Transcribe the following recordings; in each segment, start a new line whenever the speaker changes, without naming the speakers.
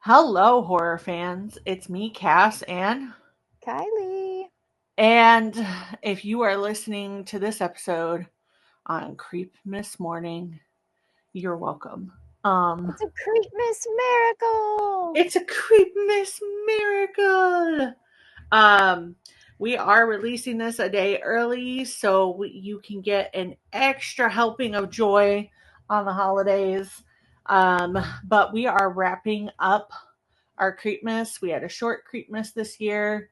Hello, horror fans. It's me, Cass,
Kylee.
and if you are listening to this episode on Creepmas morning, you're welcome. Um,
It's a Creepmas miracle.
it's a Creepmas miracle. Um, we are releasing this a day early so you can get an extra helping of joy on the holidays. But we are wrapping up our Creepmas. We had a short Creepmas this year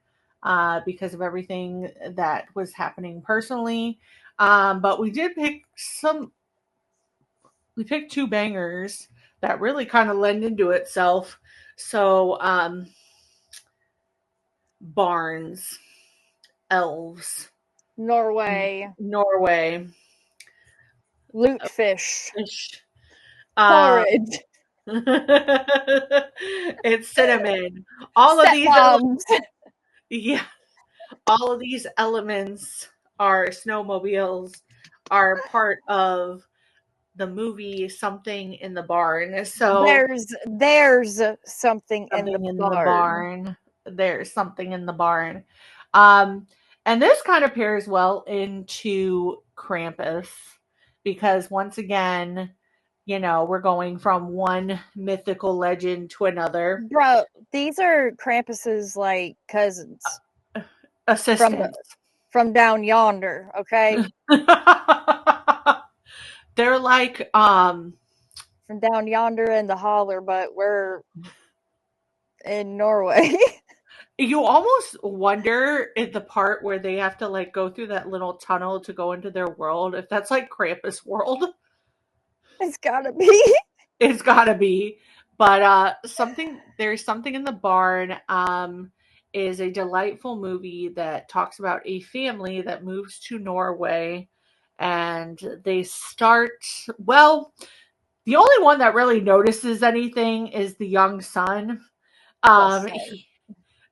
because of everything that was happening personally. But we did pick we picked two bangers that really kind of lend into itself. So, Barnes, Elves,
Norway.
Norway,
Lutefish.
fish,
Porridge.
it's cinnamon. All of these,
Stepmoms.
yeah, all of these elements are snowmobiles, are part of the movie Something in the Barn. So
There's something in the
something in the
barn.
barn. There's something in the barn. Um, and this kind of pairs well into Krampus because once again, we're going from one mythical legend to another.
Bro, these are Krampus's like cousins
Assistants.
from down yonder, okay?
They're like
From down yonder in the holler, but we're in Norway.
you almost wonder if the part where they have to like go through that little tunnel to go into their world, if that's like Krampus world.
It's gotta be.
It's gotta be. But there's something in the barn is a delightful movie that talks about a family that moves to Norway and they start the only one that really notices anything is the young son.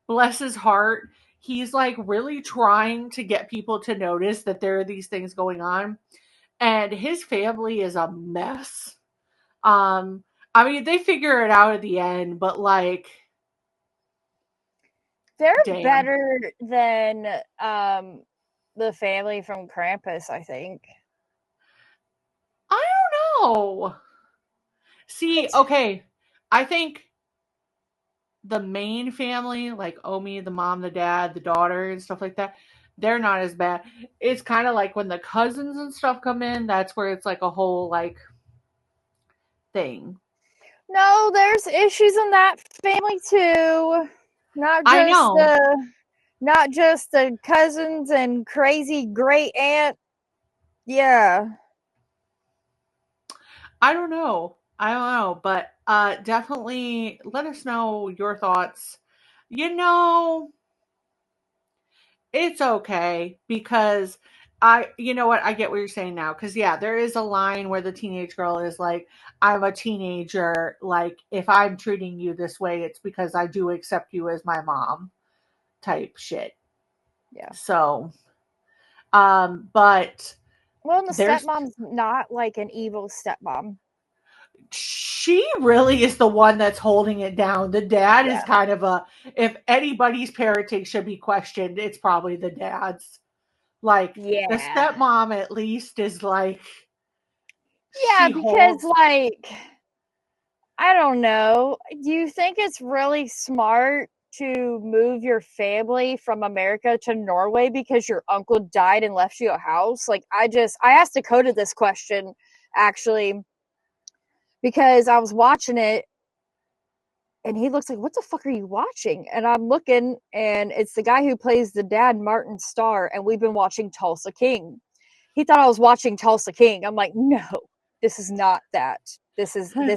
Bless his heart. He's like really trying to get people to notice that there are these things going on. And his family is a mess. I mean, they figure it out at the end, but like,
they're
damn.
better than the family from Krampus, I think.
I don't know. See, okay, I think the main family, like Omi, the mom, the dad, the daughter, and stuff like that, they're not as bad. It's kind of like when the cousins and stuff come in, that's where it's like a whole like thing.
No, there's issues in that family too.
I know.
Not just the cousins and crazy great aunt. Yeah.
I don't know, but definitely let us know your thoughts. It's okay because you know what, I get what you're saying now because yeah, there is a line where the teenage girl is like, I'm a teenager, like if I'm treating you this way it's because I do accept you as my mom type shit.
Yeah.
So but
well, the stepmom's not like an evil stepmom.
She really is the one that's holding it down. The dad is kind of if anybody's parenting should be questioned, it's probably the dad's. Like, the stepmom at least is like,
yeah, because like, I don't know. Do you think it's really smart to move your family from America to Norway because your uncle died and left you a house? Like, I asked Dakota this question actually because I was watching it and he looks like, what the fuck are you watching? And I'm looking and it's the guy who plays the dad, Martin Starr, and we've been watching Tulsa King. He thought I was watching Tulsa King. I'm like, no, this is not that. This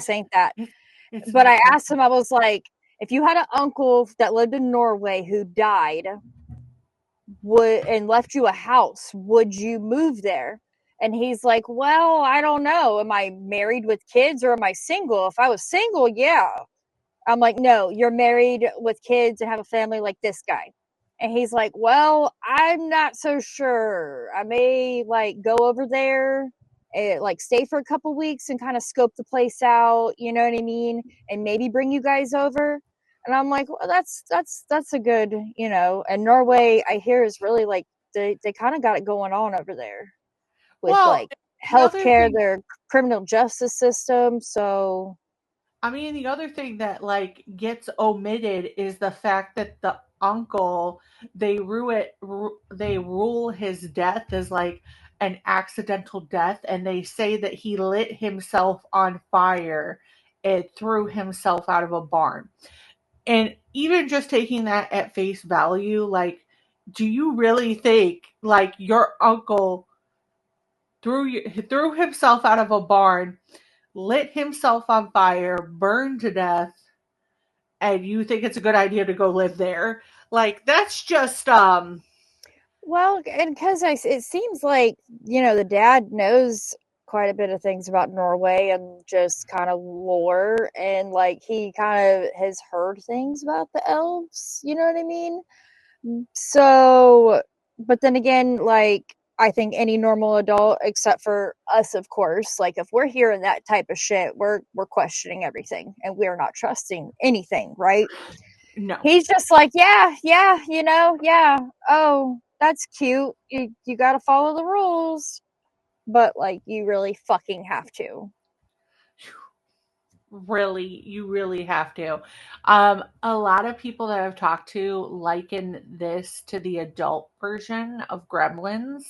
ain't that. But I asked him, I was like, if you had an uncle that lived in Norway who died and left you a house, would you move there? And he's like, well, I don't know. Am I married with kids or am I single? If I was single, yeah. I'm like, no, you're married with kids and have a family like this guy. And he's like, well, I'm not so sure. I may like go over there like stay for a couple weeks and kind of scope the place out, you know what I mean, and maybe bring you guys over. And I'm like, well, that's a good, you know. And Norway, I hear, is really like they kind of got it going on over there with like healthcare, their criminal justice system. So
I mean, the other thing that like gets omitted is the fact that the uncle, they rule his death as like an accidental death, and they say that he lit himself on fire and threw himself out of a barn. And even just taking that at face value, like, do you really think like your uncle threw himself out of a barn, lit himself on fire, burned to death, and you think it's a good idea to go live there? Like, that's just
well, and because it seems like, you know, the dad knows quite a bit of things about Norway and just kind of lore, and like he kind of has heard things about the elves, you know what I mean? So, but then again, like I think any normal adult, except for us, of course, like if we're hearing that type of shit, we're questioning everything and we're not trusting anything, right?
no.
He's just like, yeah, you know, yeah. Oh, that's cute. You got to follow the rules, but like you really fucking have to.
Really, you really have to. A lot of people that I've talked to liken this to the adult version of Gremlins.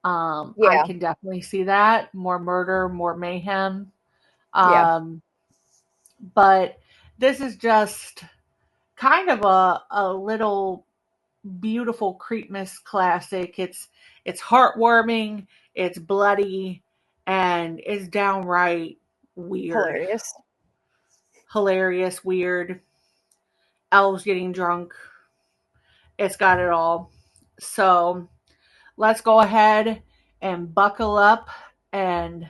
I
Yeah.
can definitely see that. More murder, more mayhem.
Yeah.
But this is just kind of a little beautiful Creepmas classic. It's heartwarming, it's bloody, and it's downright weird. Hilarious, weird. Elves getting drunk. It's got it all. So let's go ahead and buckle up and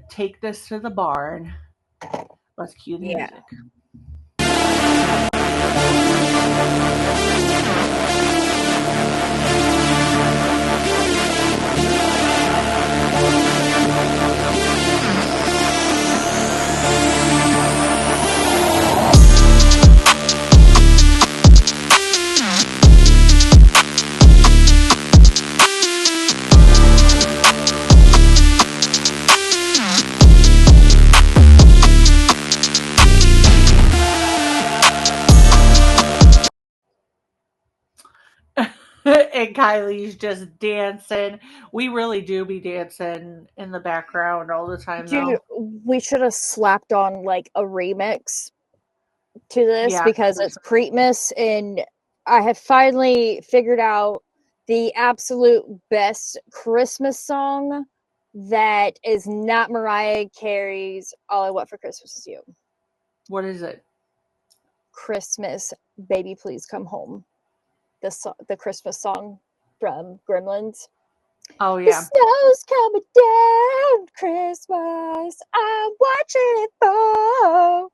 take this to the barn. Let's cue the music. And Kylie's just dancing. We really do be dancing in the background all the time,
Dude,
though.
we should have slapped on like a remix to this because it's Creepmas, and I have finally figured out the absolute best Christmas song that is not Mariah Carey's All I Want for Christmas Is You.
What is it?
Christmas, Baby Please Come Home. The Christmas song from Gremlins.
Oh, yeah.
The snow's coming down, Christmas, I'm watching it fall.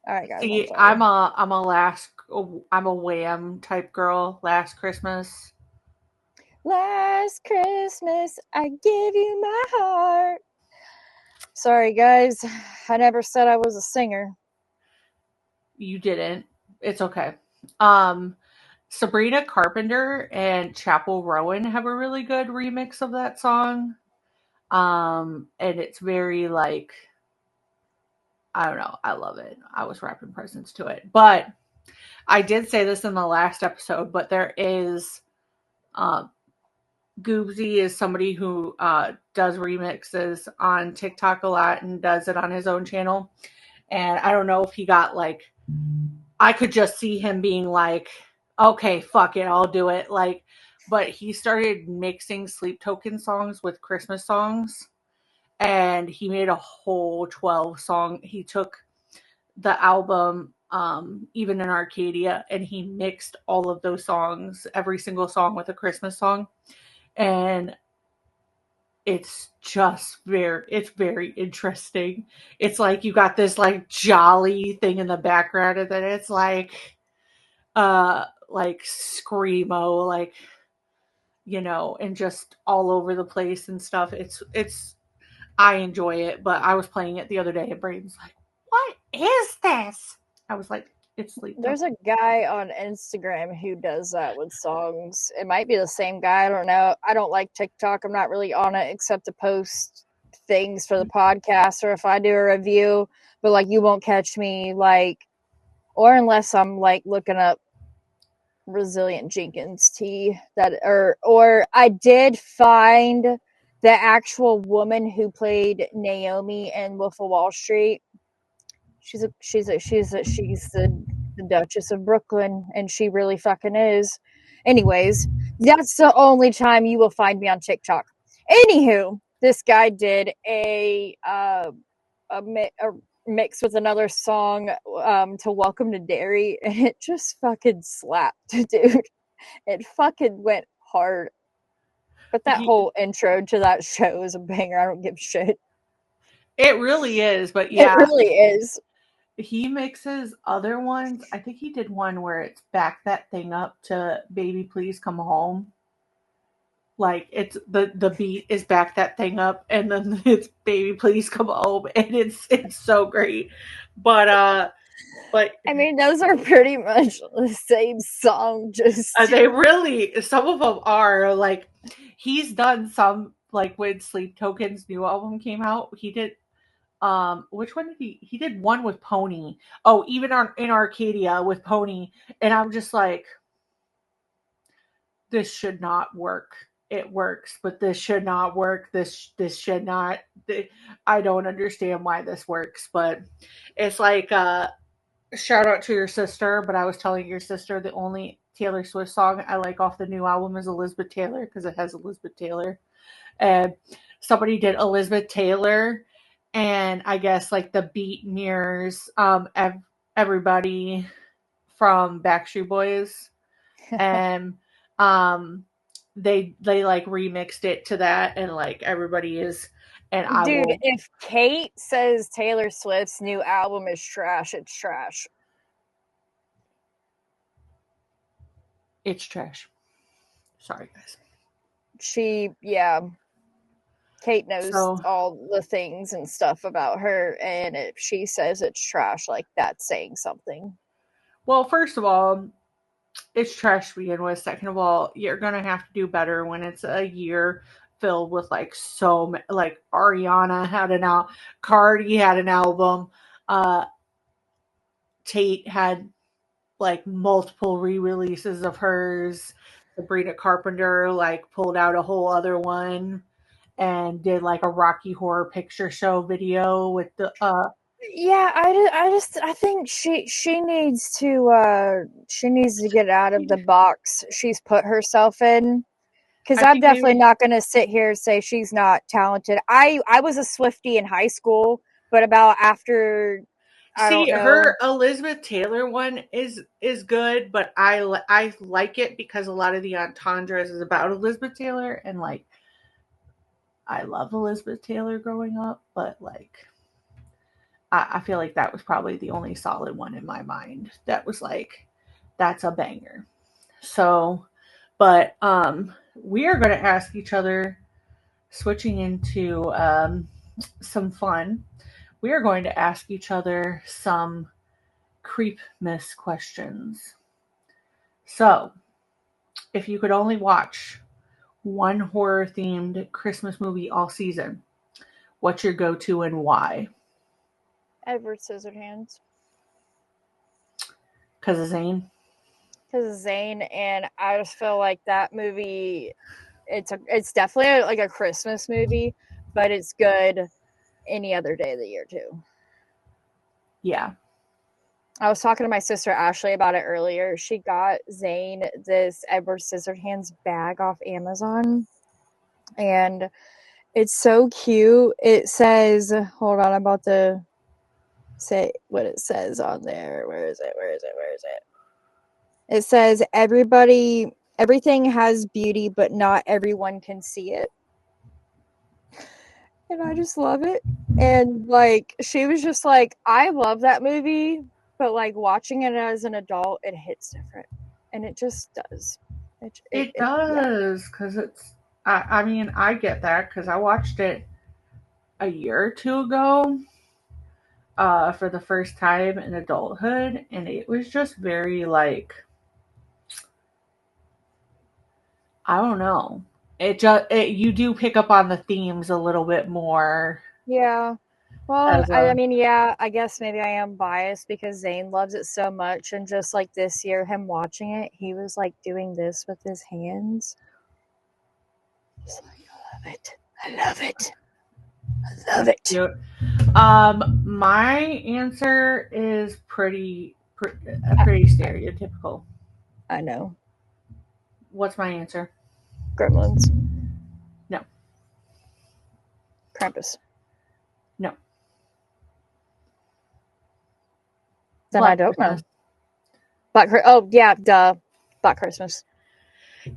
All right, guys.
See, I'm a Wham type girl. Last Christmas.
Last Christmas, I give you my heart. Sorry, guys. I never said I was a singer.
You didn't. It's okay. Sabrina Carpenter and Chapel Rowan have a really good remix of that song. And it's very like, I don't know. I love it. I was wrapping presents to it. But I did say this in the last episode, but there is Goobsy is somebody who does remixes on TikTok a lot and does it on his own channel. And I don't know if he got like, I could just see him being like, okay, fuck it, I'll do it. Like, but he started mixing Sleep Token songs with Christmas songs, and he made a whole 12 song. He took the album, Even in Arcadia, and he mixed all of those songs, every single song with a Christmas song. And it's just very interesting. It's like you got this like jolly thing in the background, and then it's like screamo, like and just all over the place and stuff. I enjoy it, but I was playing it the other day and Braden's like, "What is this?" I was like, "It's Sleep
There's a guy on Instagram who does that with songs. It might be the same guy. I don't know. I don't like TikTok. I'm not really on it except to post things for the podcast or if I do a review. But like, you won't catch me or unless I'm like looking up Resilient Jenkins tea or I did find the actual woman who played Naomi in Wolf of Wall Street. She's the Duchess of Brooklyn, and she really fucking is. Anyways, that's the only time you will find me on TikTok. Anywho, this guy did a mix with another song to Welcome to Derry, and it just fucking slapped, dude. It fucking went hard. But that whole intro to that show is a banger. I don't give a shit.
It really is, but yeah.
It really is.
He mixes other ones. I think he did one where it's Back That Thing Up to Baby Please Come Home. Like it's the beat is Back That Thing Up and then it's Baby Please Come Home, and it's so great. But
I mean, those are pretty much the same song, just
they really, some of them are. Like he's done some, like when Sleep Token's new album came out, he did which one did he did one with Pony. Oh, even in Arcadia with Pony, and I'm just like, this should not work. It works, but this should not work. This should not. I don't understand why this works, but it's like shout out to your sister. But I was telling your sister the only Taylor Swift song I like off the new album is Elizabeth Taylor, because it has Elizabeth Taylor, and somebody did Elizabeth Taylor, and I guess like the beat mirrors everybody from Backstreet Boys, and they like remixed it to that, and like everybody is. And
if Kate says Taylor Swift's new album is trash, it's trash.
It's trash. Sorry, guys.
Kate knows all the things and stuff about her, and if she says it's trash, like, that's saying something.
Well, first of all, it's trash to begin with. Second of all, you're gonna have to do better when it's a year filled with like Ariana had an album, Cardi had an album, Tate had like multiple re-releases of hers. Sabrina Carpenter like pulled out a whole other one and did like a Rocky Horror Picture Show video with the
I think she needs to get out of the box she's put herself in, because I'm definitely not going to sit here and say she's not talented. I was a Swiftie in high school, but about after, I don't know.
Her Elizabeth Taylor one is good, but I like it because a lot of the entendres is about Elizabeth Taylor, and like I love Elizabeth Taylor growing up, but like I feel like that was probably the only solid one in my mind that was like, that's a banger. So, but we are going to ask each other, switching into some fun, we are going to ask each other some Creepmas questions. So, if you could only watch one horror-themed Christmas movie all season, what's your go-to and why?
Edward Scissorhands.
Because of Zane?
Because of Zane, and I just feel like that movie, it's definitely like a Christmas movie, but it's good any other day of the year too.
Yeah.
I was talking to my sister Ashley about it earlier. She got Zane this Edward Scissorhands bag off Amazon, and it's so cute. It says, hold on, I'm about to say what it says on there. Where is it? It says, everything has beauty, but not everyone can see it. And I just love it. And like, she was just like, I love that movie, but like watching it as an adult, it hits different. And it just does.
It does, because I mean, I get that, because I watched it a year or two ago for the first time in adulthood, and it was just very, like, I don't know. You do pick up on the themes a little bit more.
Yeah. Well, I mean, yeah, I guess maybe I am biased because Zane loves it so much. And just like this year, him watching it, he was like doing this with his hands. He's like, I love it. I love it. I love it.
My answer is pretty stereotypical.
I know.
What's my answer?
Gremlins.
No.
Krampus.
No.
Then Black I don't Christmas. Know. Oh, yeah, duh. Black Christmas.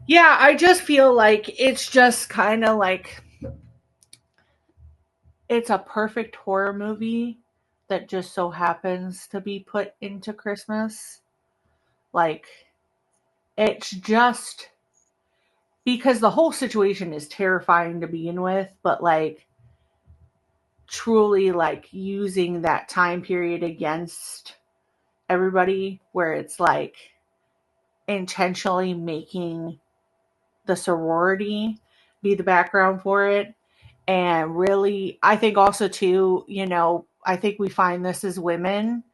Yeah, I just feel like it's just kind of like it's a perfect horror movie that just so happens to be put into Christmas. Like, it's just because the whole situation is terrifying to begin with, but like truly like using that time period against everybody where it's like intentionally making the sorority be the background for it. And really, I think also too, I think we find this as women,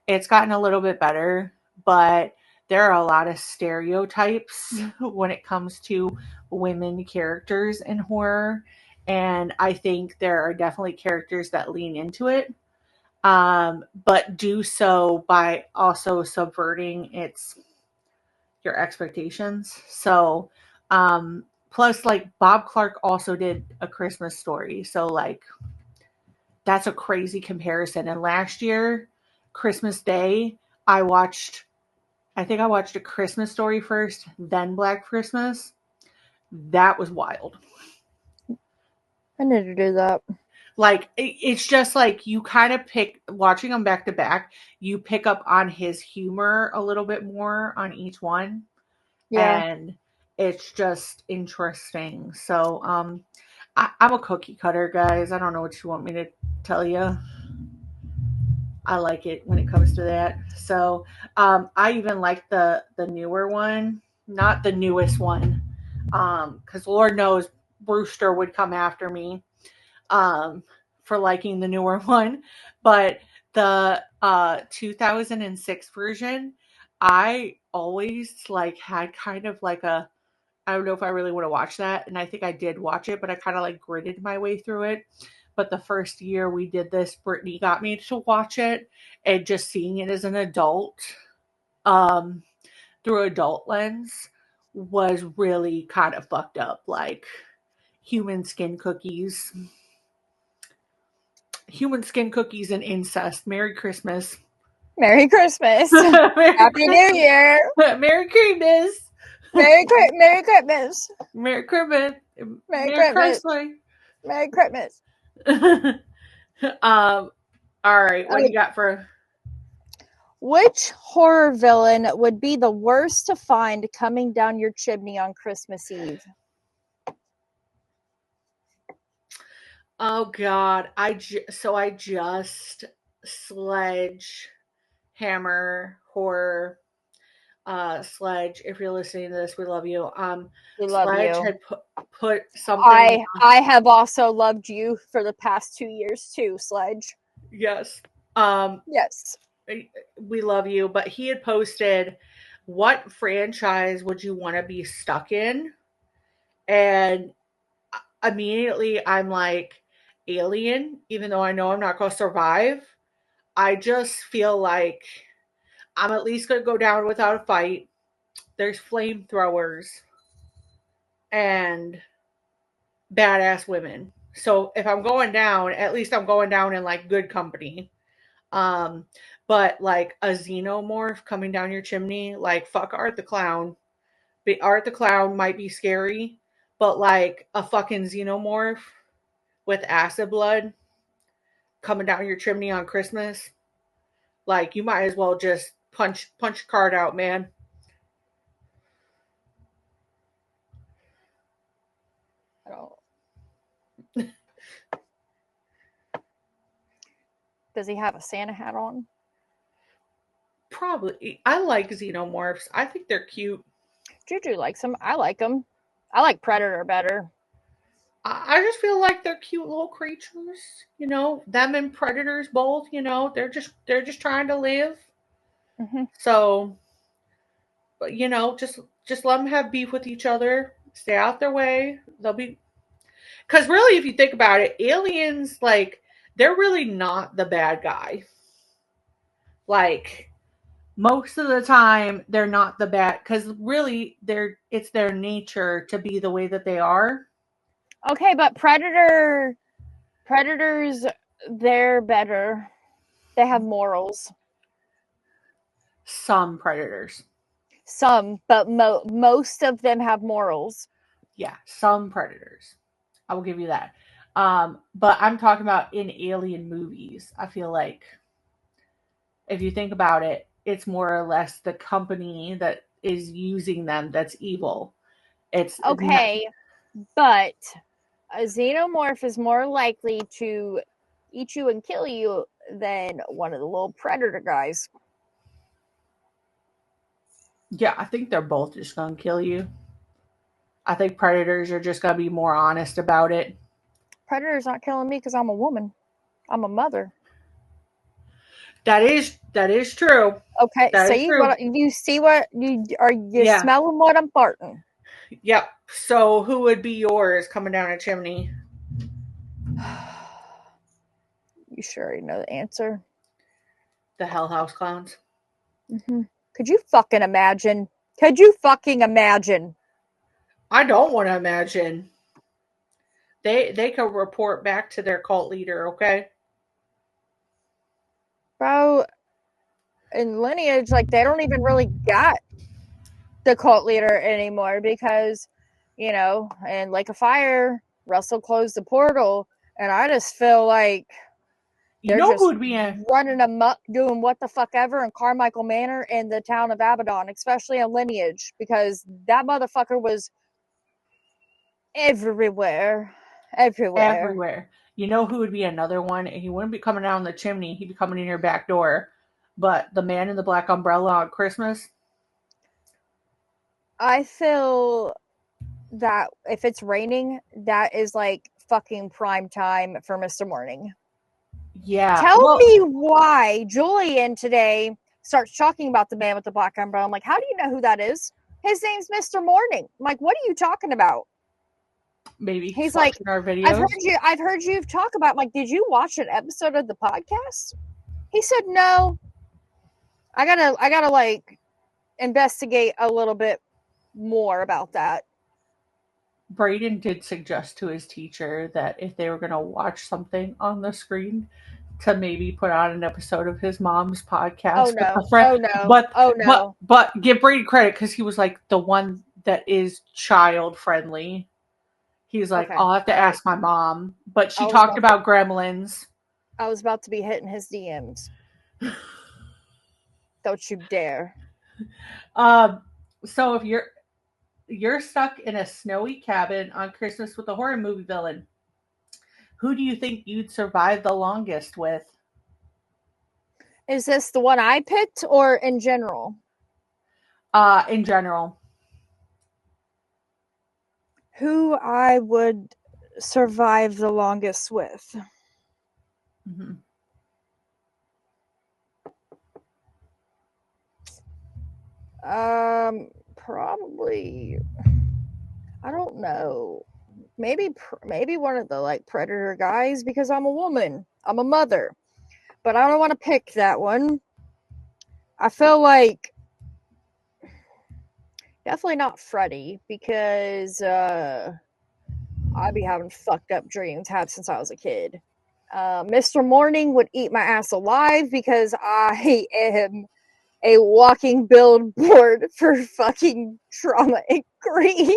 it's gotten a little bit better, but there are a lot of stereotypes when it comes to women characters in horror. And I think there are definitely characters that lean into it, but do so by also subverting your expectations. So, plus, like, Bob Clark also did A Christmas Story. So, like, that's a crazy comparison. And last year, Christmas Day, I think I watched A Christmas Story first, then Black Christmas. That was wild.
I need to do that.
Like, it's just like you kind of watching them back to back, you pick up on his humor a little bit more on each one. Yeah. And it's just interesting. So, I'm a cookie cutter, guys. I don't know what you want me to tell you. I like it when it comes to that. So, I even like the newer one, not the newest one, because Lord knows Brewster would come after me for liking the newer one. But the 2006 version, I always like had kind of like I don't know if I really want to watch that. And I think I did watch it, but I kind of like gritted my way through it. But the first year we did this, Brittany got me to watch it, and just seeing it as an adult, through adult lens, was really kind of fucked up. Like human skin cookies and incest. Merry Christmas.
Merry Christmas. Happy New Year.
Merry Christmas.
Merry Christmas.
Merry Christmas.
Merry Christmas. Merry Christmas.
All right, what do you got for?
Which horror villain would be the worst to find coming down your chimney on Christmas Eve?
Oh God, I just Sledgehammer horror. Sledge, if you're listening to this, we love you.
We love
Sledge
you.
had put something.
I have also loved you for the past 2 years too, Sledge.
Yes.
Yes.
We love you, but he had posted, what franchise would you want to be stuck in? And immediately I'm like, Alien, even though I know I'm not going to survive. I just feel like I'm at least going to go down without a fight. There's flamethrowers and badass women. So if I'm going down, at least I'm going down in like good company. But like a xenomorph coming down your chimney, like fuck Art the Clown. Art the Clown might be scary, but like a fucking xenomorph with acid blood coming down your chimney on Christmas, like you might as well just punch your card out, man.
Does he have a Santa hat on?
Probably. I like xenomorphs. I think they're cute.
Juju likes them. I like them. I like Predator better.
I just feel like they're cute little creatures. Them and predators both. They're just trying to live.
Mm-hmm.
So, but just let them have beef with each other. Stay out their way. They'll be. Because really, if you think about it, aliens they're really not the bad guy. Most of the time, they're not the bad, because really, it's their nature to be the way that they are.
Okay, but predators, they're better. They have morals.
Some predators.
Some, but most of them have morals.
Yeah, some predators. I will give you that. But I'm talking about in alien movies. I feel like if you think about it, it's more or less the company that is using them that's evil. It's
okay, but a xenomorph is more likely to eat you and kill you than one of the little predator guys.
Yeah, I think they're both just going to kill you. I think predators are just going to be more honest about it.
Predator's not killing me because I'm a woman. I'm a mother.
That is true.
Okay,
that
see what you see? What you are you
Yeah.
smelling? What I'm farting?
Yep. So who would be yours coming down a chimney?
You sure already know the answer?
The Hell House Clowns.
Mm-hmm. Could you fucking imagine? Could you fucking imagine?
I don't want to imagine. They could report back to their cult leader, okay?
Bro, in lineage, like they don't even really got the cult leader anymore because, in Lake of Fire, Russell closed the portal, and I just feel like they're just
who would be
running amok, doing what the fuck ever in Carmichael Manor and the town of Abaddon, especially in lineage, because that motherfucker was everywhere.
everywhere. Who would be another one? And he wouldn't be coming down the chimney. He'd be coming in your back door. But the man in the black umbrella on Christmas.
I feel that if it's raining, that is like fucking prime time for Mr. Morning.
Yeah.
Tell me why Julian today starts talking about the man with the black umbrella. I'm like, how do you know who that is? His name's Mr. Morning. I'm like, what are you talking about?
Maybe
he's like,
our videos.
I've heard you talk about. I'm like, did you watch an episode of the podcast? He said no. I gotta like investigate a little bit more about that.
Braden did suggest to his teacher that if they were going to watch something on the screen, to maybe put on an episode of his mom's podcast.
Oh no! With a friend. Oh no!
But give Braden credit, because he was like the one that is child friendly. He's like, okay, I'll have to ask my mom, but she talked about Gremlins.
I was about to be hitting his DMs. Don't you dare!
So if you're stuck in a snowy cabin on Christmas with a horror movie villain, who do you think you'd survive the longest with?
Is this the one I picked or in general?
In general.
Who I would survive the longest with?
Mm-hmm.
Probably, I don't know. Maybe one of the like predator guys, because I'm a woman. I'm a mother. But I don't want to pick that one. I feel like definitely not Freddy, because I'd be having fucked up dreams, have since I was a kid. Mr. Morning would eat my ass alive because I am a walking billboard for fucking trauma and grief.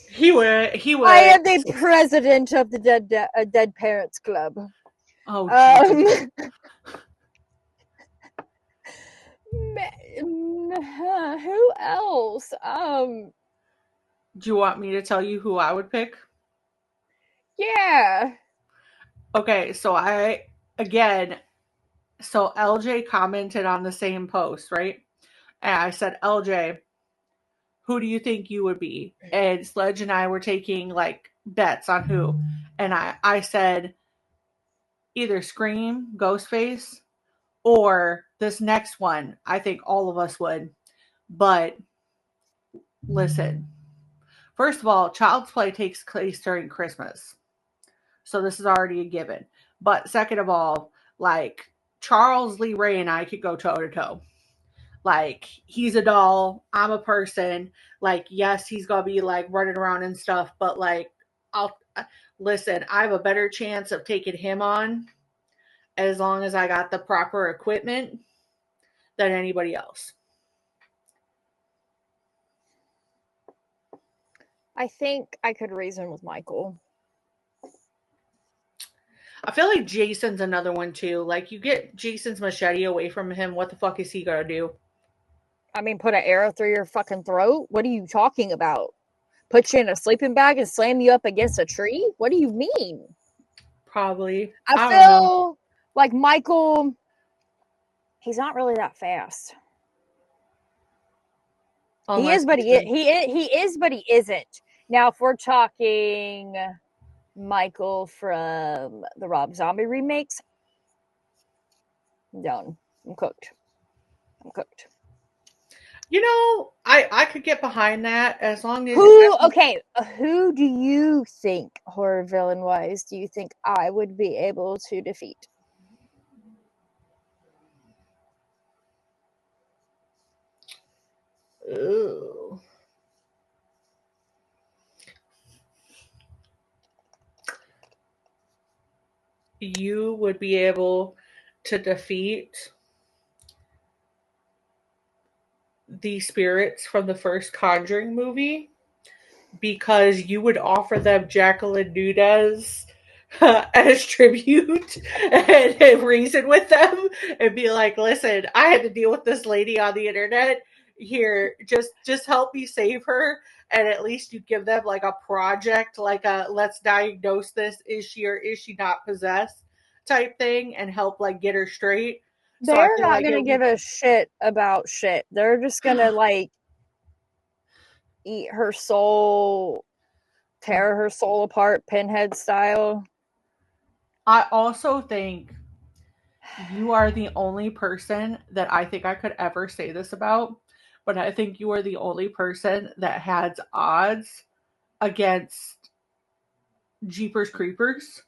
He would.
I am the president of the Dead Parents Club.
Oh,
who else?
Do you want me to tell you who I would pick?
Yeah.
Okay, so LJ commented on the same post, right? And I said, LJ, who do you think you would be? And Sledge and I were taking like bets on who. And I said either Scream, Ghostface, or this next one. I think all of us would. But listen, first of all, Child's Play takes place during Christmas. So this is already a given. But second of all, like Charles Lee Ray and I could go toe to toe. Like, he's a doll, I'm a person. Like, yes, he's gonna be like running around and stuff, but like, I'll listen, I have a better chance of taking him on as long as I got the proper equipment than anybody else.
I think I could reason with Michael.
I feel like Jason's another one too. Like, you get Jason's machete away from him, what the fuck is he gonna do?
I mean, put an arrow through your fucking throat? What are you talking about? Put you in a sleeping bag and slam you up against a tree? What do you mean?
Probably.
I feel like Michael, he's not really that fast. He is, but he is, but he isn't. Now, if we're talking Michael from the Rob Zombie remakes, I'm done. I'm cooked.
You know, I could get behind that as long as
who do you think, horror villain wise, do you think I would be able to defeat?
Ooh. You would be able to defeat the spirits from the first Conjuring movie because you would offer them Jacqueline Nunez as tribute and reason with them and be like, listen, I had to deal with this lady on the internet. Here, just help me save her. And at least you give them like a project, like a let's diagnose this. Is she or is she not possessed type thing and help like get her straight.
They're not going to give a shit about shit. They're just going to like eat her soul, tear her soul apart, Pinhead style.
I also think you are the only person that I think I could ever say this about, but I think you are the only person that has odds against Jeepers Creepers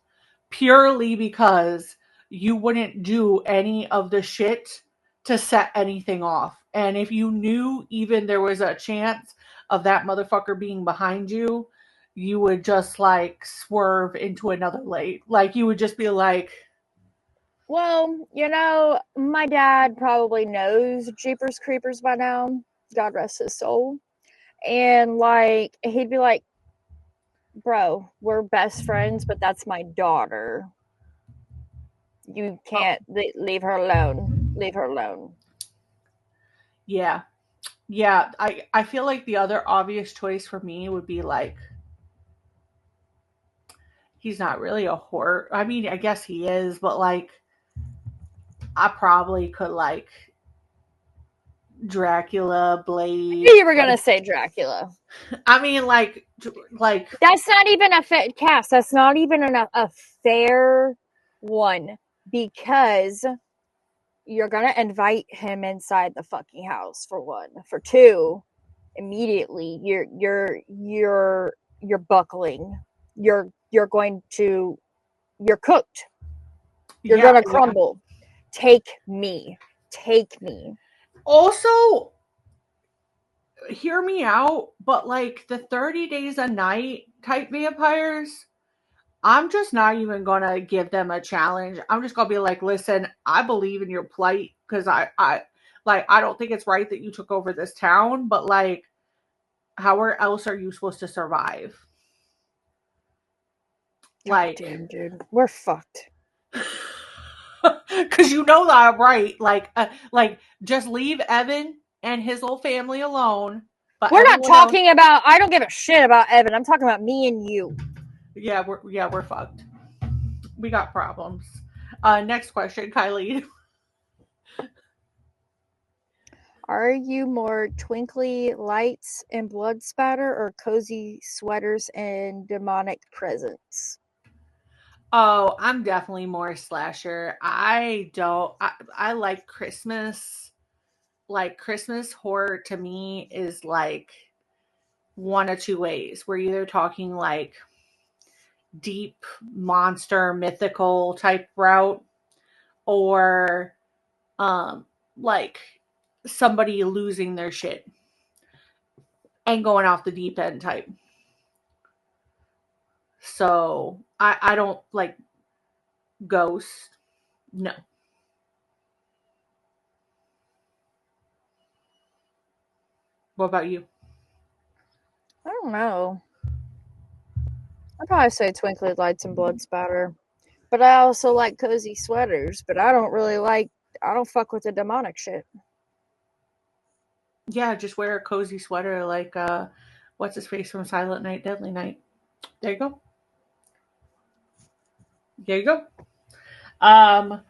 purely because you wouldn't do any of the shit to set anything off. And if you knew even there was a chance of that motherfucker being behind you, you would just like swerve into another lane. Like you would just be like,
well, you know, my dad probably knows Jeepers Creepers by now. God rest his soul. And like he'd be like, bro, we're best friends, but that's my daughter. You can't leave her alone. Leave her alone.
Yeah. Yeah. I feel like the other obvious choice for me would be like, he's not really a horror. I mean, I guess he is, but like, I probably could like Dracula, Blade.
You were gonna say Dracula.
I mean, like
that's not even a cast. That's not even a fair one because you're gonna invite him inside the fucking house for one. For two, immediately you're buckling. You're cooked. You're gonna crumble. Yeah. Take me.
Also, hear me out, but like the 30 days a night type vampires, I'm just not even gonna give them a challenge. I'm just gonna be like, listen, I believe in your plight because I don't think it's right that you took over this town, but like, how else are you supposed to survive?
Like, damn, dude, we're fucked.
Because you know that I'm right. Like, just leave Evan and his whole family alone. But
we're not talking about. I don't give a shit about Evan. I'm talking about me and you.
we're fucked. We got problems. Next question, Kylee.
Are you more twinkly lights and blood spatter or cozy sweaters and demonic presence?
Oh, I'm definitely more slasher. I like Christmas. Like Christmas horror to me is like one of two ways. We're either talking like deep monster mythical type route or like somebody losing their shit and going off the deep end type. So I don't like ghost. No. What about you?
I don't know. I'd probably say twinkly lights and blood spatter. But I also like cozy sweaters, but I don't fuck with the demonic shit.
Yeah, just wear a cozy sweater like what's his face from Silent Night, Deadly Night. There you go. There you go. Um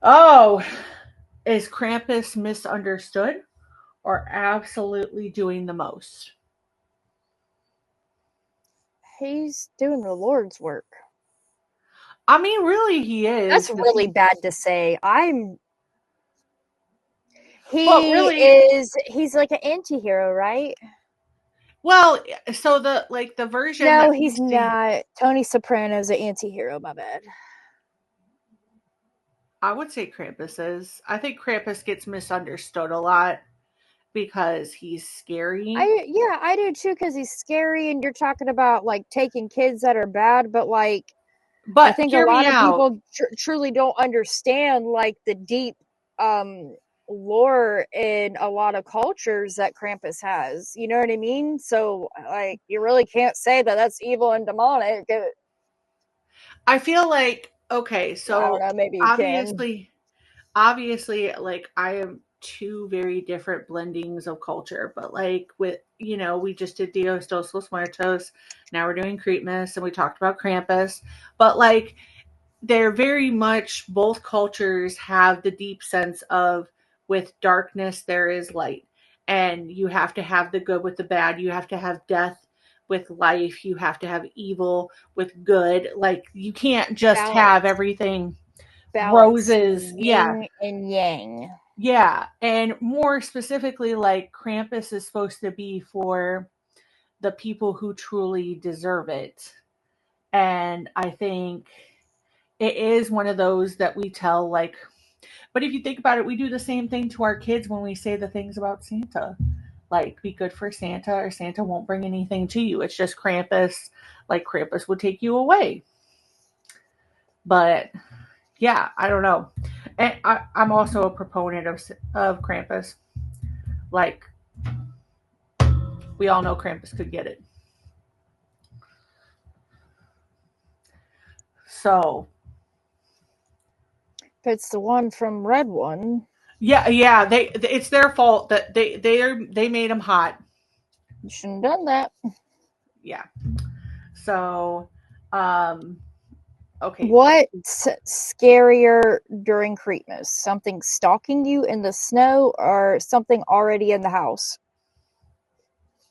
oh, is Krampus misunderstood or absolutely doing the most?
He's doing the Lord's work.
I mean, really, he is.
That's really bad to say. He's like an anti-hero, right?
Well, so the version.
No, he's not. Tony Soprano's an anti-hero, my bad.
I would say Krampus is. I think Krampus gets misunderstood a lot because he's scary.
I do too, because he's scary, and you're talking about like taking kids that are bad, but like, I think a lot of people truly don't understand like the deep lore in a lot of cultures that Krampus has. You know what I mean? So like, you really can't say that that's evil and demonic.
I feel like, okay, so
I don't know, maybe you
obviously, like I am two very different blendings of culture, but like with, we just did Dios dos los Muertos, now we're doing Creepmas, and we talked about Krampus, but like they're very much, both cultures have the deep sense of with darkness there is light, and you have to have the good with the bad, you have to have death with life, you have to have evil with good. Like you can't just have everything roses.
Yin and yang.
Yeah, and more specifically, like Krampus is supposed to be for the people who truly deserve it, and I think it is one of those that we tell, like, but if you think about it, we do the same thing to our kids when we say the things about Santa, like be good for Santa or Santa won't bring anything to you, it's just Krampus, like Krampus would take you away. But yeah, I don't know. And I'm also a proponent of Krampus. Like, we all know Krampus could get it. So.
It's the one from Red One.
Yeah. It's their fault that they made him hot.
You shouldn't have done that.
Yeah. So, okay.
What's scarier during Creepmas? Something stalking you in the snow or something already in the house?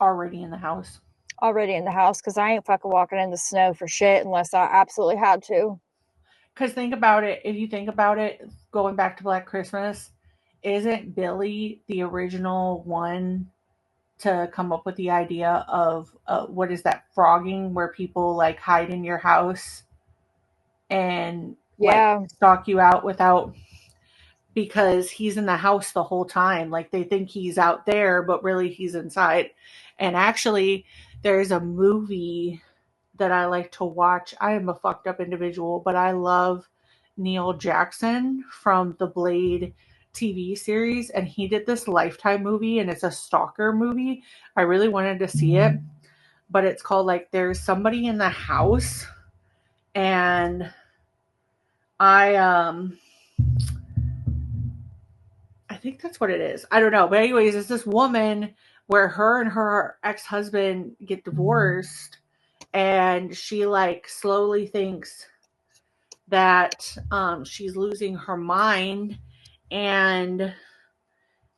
Already in the house.
Already in the house, because I ain't fucking walking in the snow for shit unless I absolutely had to.
Because think about it. If you think about it, going back to Black Christmas, isn't Billy the original one to come up with the idea of what is that, frogging, where people like hide in your house and like stalk you out without, because he's in the house the whole time. Like they think he's out there, but really he's inside. And actually, there's a movie that I like to watch. I am a fucked up individual, but I love Neil Jackson from the Blade TV series, and he did this Lifetime movie, and it's a stalker movie. I really wanted to see it, but it's called like There's Somebody in the House, and I think that's what it is. I don't know, but anyways, it's this woman where her and her ex-husband get divorced, and she like slowly thinks that she's losing her mind, and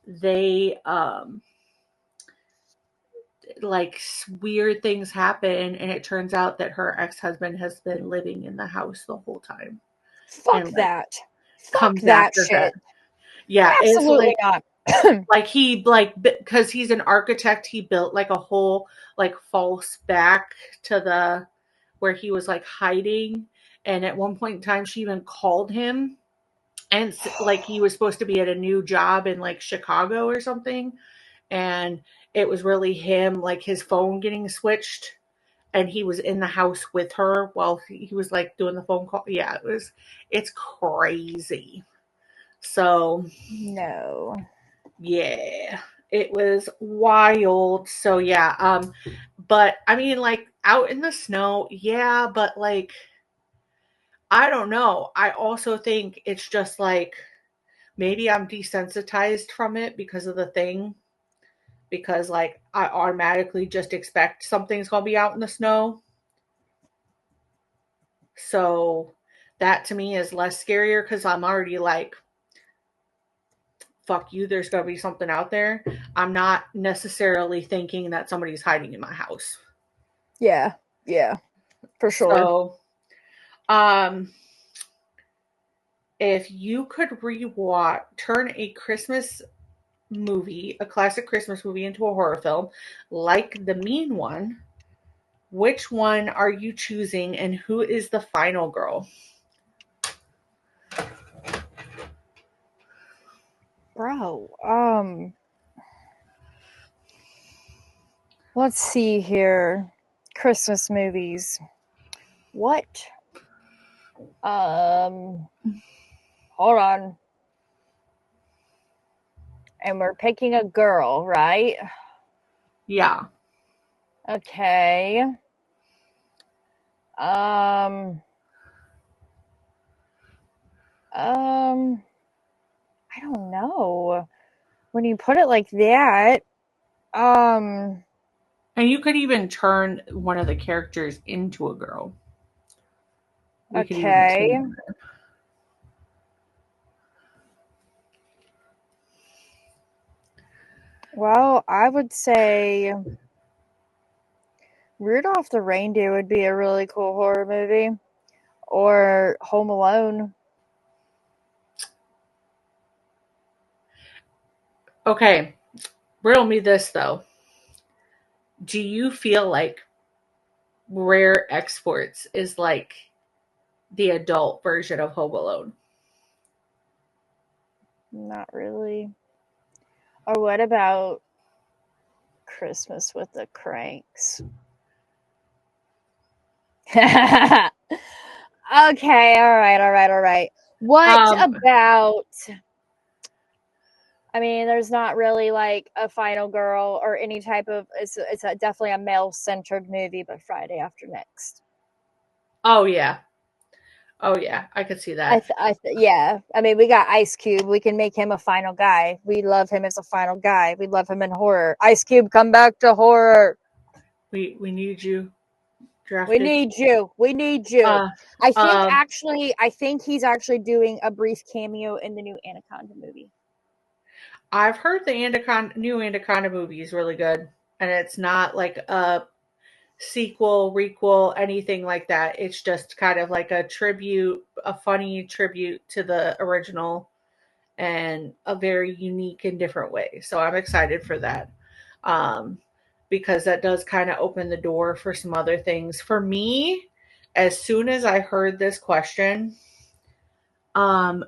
they like weird things happen, and it turns out that her ex-husband has been living in the house the whole time.
Fuck
And like
that. Fuck
comes
that
after
shit.
her. Yeah, it's
Absolutely
like
not.
like he like because he's an architect, he built like a whole like false back to the where he was like hiding, and at one point in time she even called him, and like he was supposed to be at a new job in like Chicago or something, and it was really him, like his phone getting switched, and he was in the house with her while he was like doing the phone call. Yeah, it's crazy. So
No.
yeah, it was wild. So yeah, but I mean like out in the snow, yeah, but like I don't know. I also think it's just like maybe I'm desensitized from it because of the thing, because like I automatically just expect something's going to be out in the snow. So that to me is less scarier because I'm already like, fuck you, there's going to be something out there. I'm not necessarily thinking that somebody's hiding in my house.
Yeah, for sure.
So, if you could turn a Christmas movie, a classic Christmas movie, into a horror film, like The Mean One, which one are you choosing, and who is the final girl?
Bro, let's see here. Christmas movies. What? Hold on. And we're picking a girl, right?
Yeah.
Okay. I don't know. When you put it like that,
And you could even turn one of the characters into a girl. We could even
okay.
change it.
Well, I would say Rudolph the Reindeer would be a really cool horror movie. Or Home Alone.
Okay. Riddle me this though. Do you feel like Rare Exports is like the adult version of Home Alone?
Not really. Or what about Christmas with the Cranks? Okay, all right. What about, I mean, there's not really like a final girl or any type of, it's definitely a male-centered movie, but Friday After Next.
Oh yeah, I could see that.
Yeah. I mean, we got Ice Cube. We can make him a final guy. We love him as a final guy. We love him in horror. Ice Cube, come back to horror.
We need you.
Drafted. We need you. I think he's actually doing a brief cameo in the new Anaconda movie.
I've heard the new Anaconda movie is really good, and it's not like a sequel, requel, anything like that. It's just kind of like a tribute, a funny tribute to the original, and a very unique and different way. So I'm excited for that. Because that does kind of open the door for some other things. For me, as soon as I heard this question, a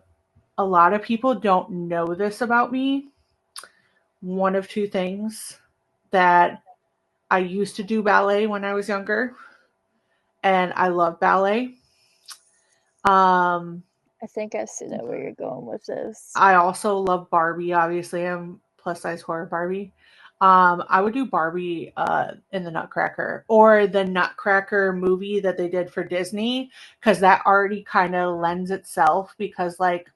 lot of people don't know this about me. One of two things: that I used to do ballet when I was younger, and I love ballet.
I think I see that where you're going with this.
I also love Barbie. Obviously, I'm plus size horror Barbie. I would do Barbie in the Nutcracker, or the Nutcracker movie that they did for Disney, because that already kind of lends itself, because like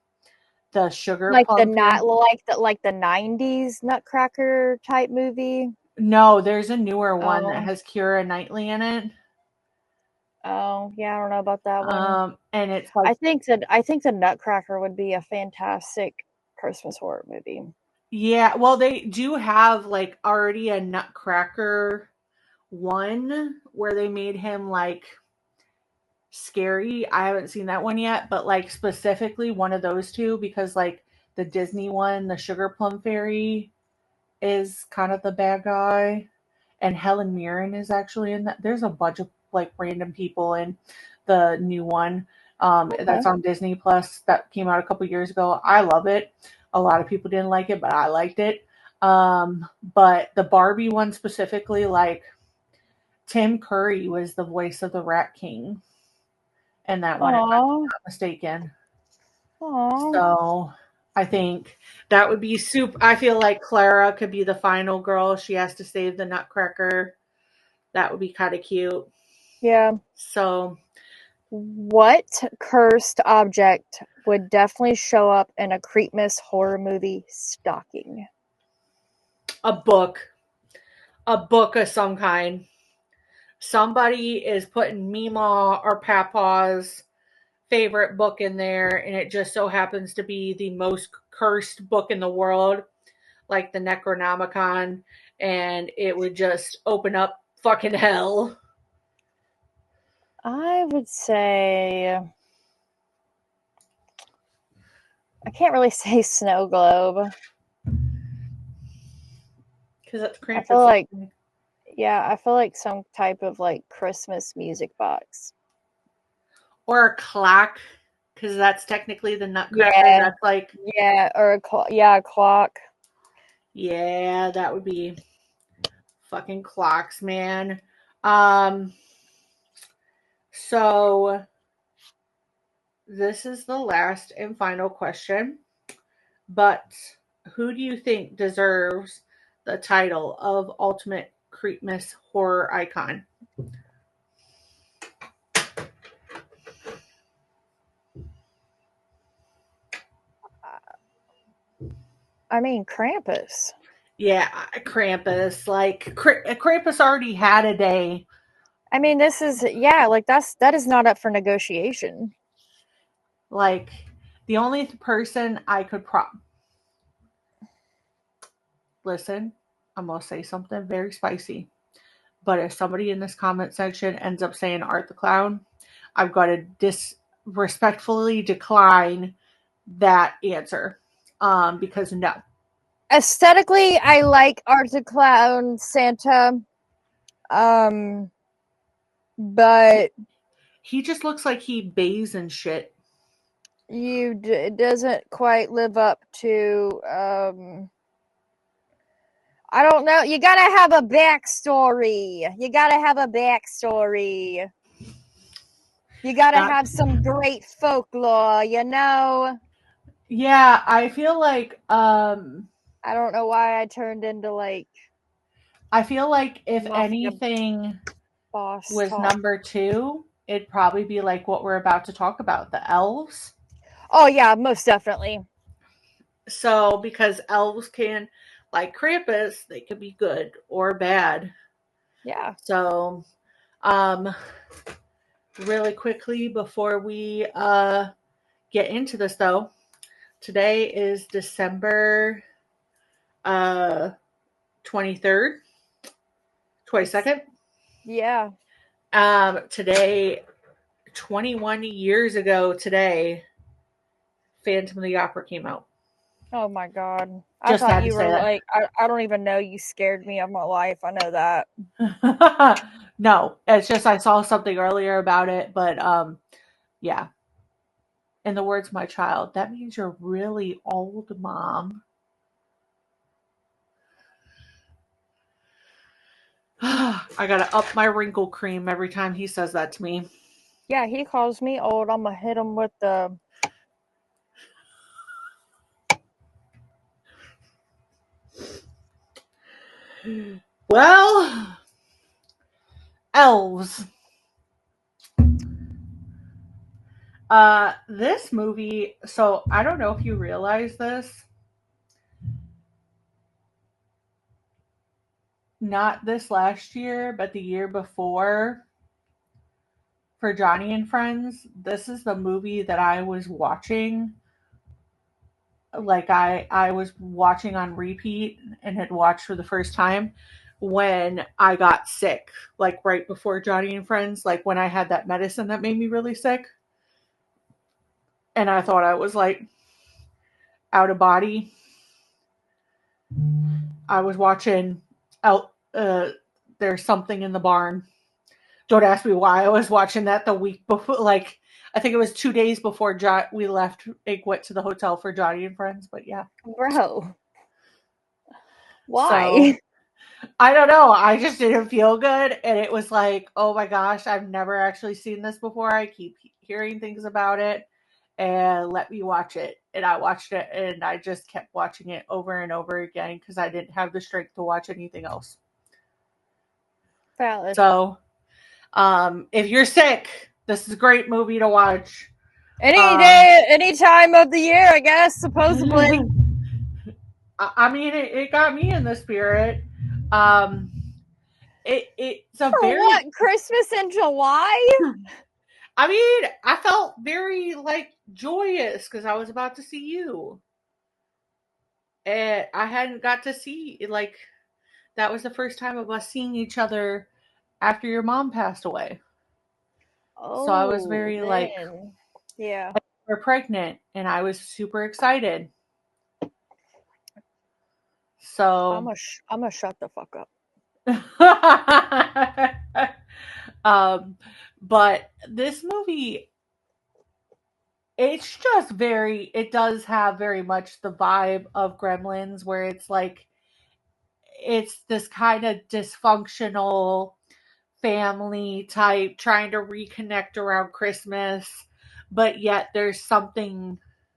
the sugar
like
plum
like the 90s Nutcracker type movie.
No, there's a newer one that has Keira Knightley in it.
Oh, yeah, I don't know about that one.
And it's like
I think the Nutcracker would be a fantastic Christmas horror movie.
yeah, well they do have like already a Nutcracker one where they made him like scary. I haven't seen that one yet, but like specifically one of those two because like the Disney one, the Sugar Plum Fairy is kind of the bad guy, and Helen Mirren is actually in that. There's a bunch of like random people in the new one that's on Disney Plus that came out a couple years ago. I love it. A lot of people didn't like it, but I liked it. But the Barbie one specifically, like Tim Curry was the voice of the Rat King in that one, if I'm
Aww.
not mistaken.
Aww.
So I think that would be super. I feel like Clara could be the final girl. She has to save the Nutcracker. That would be kind of cute.
Yeah.
So,
what cursed object would definitely show up in a Creepmas horror movie stocking?
a book of some kind. Somebody is putting Mima or Papa's favorite book in there, and it just so happens to be the most cursed book in the world, like the Necronomicon, and it would just open up fucking hell.
I would say I can't really say snow globe.
Because that's Krampus.
I feel like I feel like some type of like Christmas music box.
Or a clock, because that's technically the Nutcracker.
Yeah.
That's like
or a clock.
Yeah, that would be fucking clocks, man. Um so this is the last and final question. But who do you think deserves the title of ultimate Creepmas horror icon?
I mean, Krampus.
Yeah, Krampus. Like Krampus already had a day.
I mean, this is that is not up for negotiation.
Like the only person I could listen, I'm gonna say something very spicy. But if somebody in this comment section ends up saying Art the Clown, I've got to disrespectfully decline that answer. Because no.
Aesthetically, I like Art the Clown, Santa. But
he just looks like he bathes in shit.
It doesn't quite live up to I don't know. You gotta have a backstory. You gotta have some great folklore, you know?
Yeah, I feel like
I don't know why I turned into like
I feel like if
mafia
anything
boss
was
talk.
number 2, it'd probably be like what we're about to talk about, the elves.
Oh yeah, most definitely.
So because elves can, like Krampus, they could be good or bad.
Yeah.
So really quickly before we get into this though, today is December 23rd, 22nd.
Yeah.
Today, 21 years ago today, Phantom of the Opera came out.
Oh my god.
I thought
you were like, I don't even know. You scared me of my life. I know that.
No, it's just I saw something earlier about it, but yeah. In the words of my child, that means you're really old, Mom. I gotta up my wrinkle cream every time he says that to me.
Yeah, he calls me old. I'm gonna hit him with the.
Well, Elves. This movie, so I don't know if you realize this. Not this last year, but the year before, for Johnny and Friends, this is the movie that I was watching. Like I was watching on repeat and had watched for the first time when I got sick, like right before Johnny and Friends, like when I had that medicine that made me really sick. And I thought I was like out of body. I was watching There's Something in the Barn. Don't ask me why I was watching that the week before. Like, I think it was 2 days before we left. Went to the hotel for Johnny and Friends, but yeah.
Bro. Why?
So, I don't know. I just didn't feel good. And it was like, oh my gosh, I've never actually seen this before. I keep hearing things about it. And let me watch it. And I watched it and I just kept watching it over and over again because I didn't have the strength to watch anything else.
Valid.
So, if you're sick, this is a great movie to watch.
Any day, any time of the year, I guess, supposedly.
I mean, it got me in the spirit. It's a
For what? Christmas in July?
I mean, I felt very like joyous because I was about to see you, and I hadn't got to see like that was the first time of us seeing each other after your mom passed away.
Oh,
so I was very like,
yeah,
we're pregnant, and I was super excited. So
I'm gonna shut the fuck up.
But this movie, it's just it does have very much the vibe of Gremlins, where it's like, it's this kind of dysfunctional family type trying to reconnect around Christmas, but yet there's something.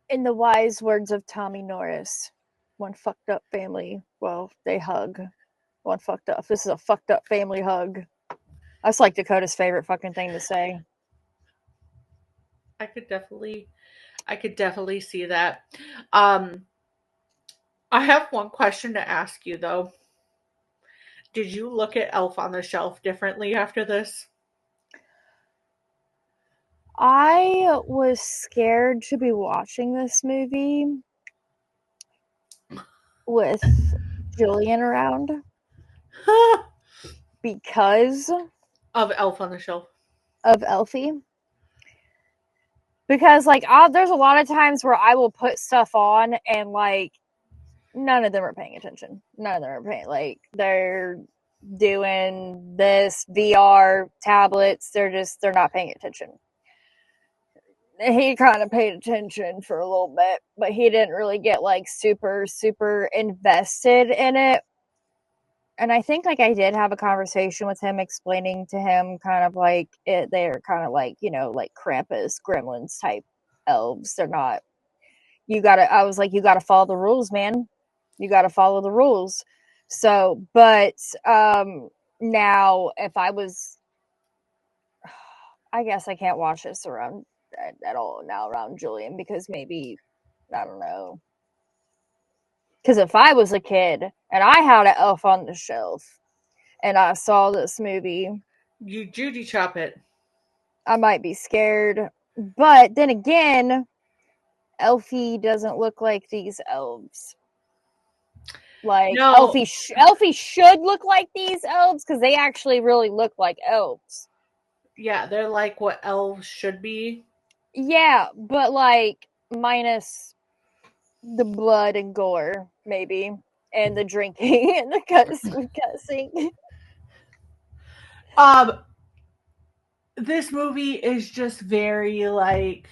In the wise words of Tommy Norris, one fucked up family, well, they hug. One fucked up. This is a fucked up family hug. That's like Dakota's favorite fucking thing to say.
I could definitely see that. I have one question to ask you though. Did you look at Elf on the Shelf differently after this?
I was scared to be watching this movie with Julian around because
of Elf on the Shelf.
Of Elfie. Because like there's a lot of times where I will put stuff on and like none of them are paying attention. None of them are paying, like they're doing this VR tablets, they're not paying attention. He kind of paid attention for a little bit, but he didn't really get like super invested in it. And I think like I did have a conversation with him, explaining to him kind of like they're kind of like, you know, like Krampus, Gremlins type elves. They're not, I was like, you gotta follow the rules, man. You gotta follow the rules. So, but now if I was, I guess I can't watch this around at all now around Julian, because maybe, I don't know. Because if I was a kid and I had an Elf on the Shelf and I saw this movie,
you Judy chop it,
I might be scared. But then again, Elfie doesn't look like these elves. Like, no. Elfie should look like these elves because they actually really look like elves.
Yeah, they're like what elves should be.
Yeah, but like minus the blood and gore, maybe, and the drinking and the cussing.
This movie is just very like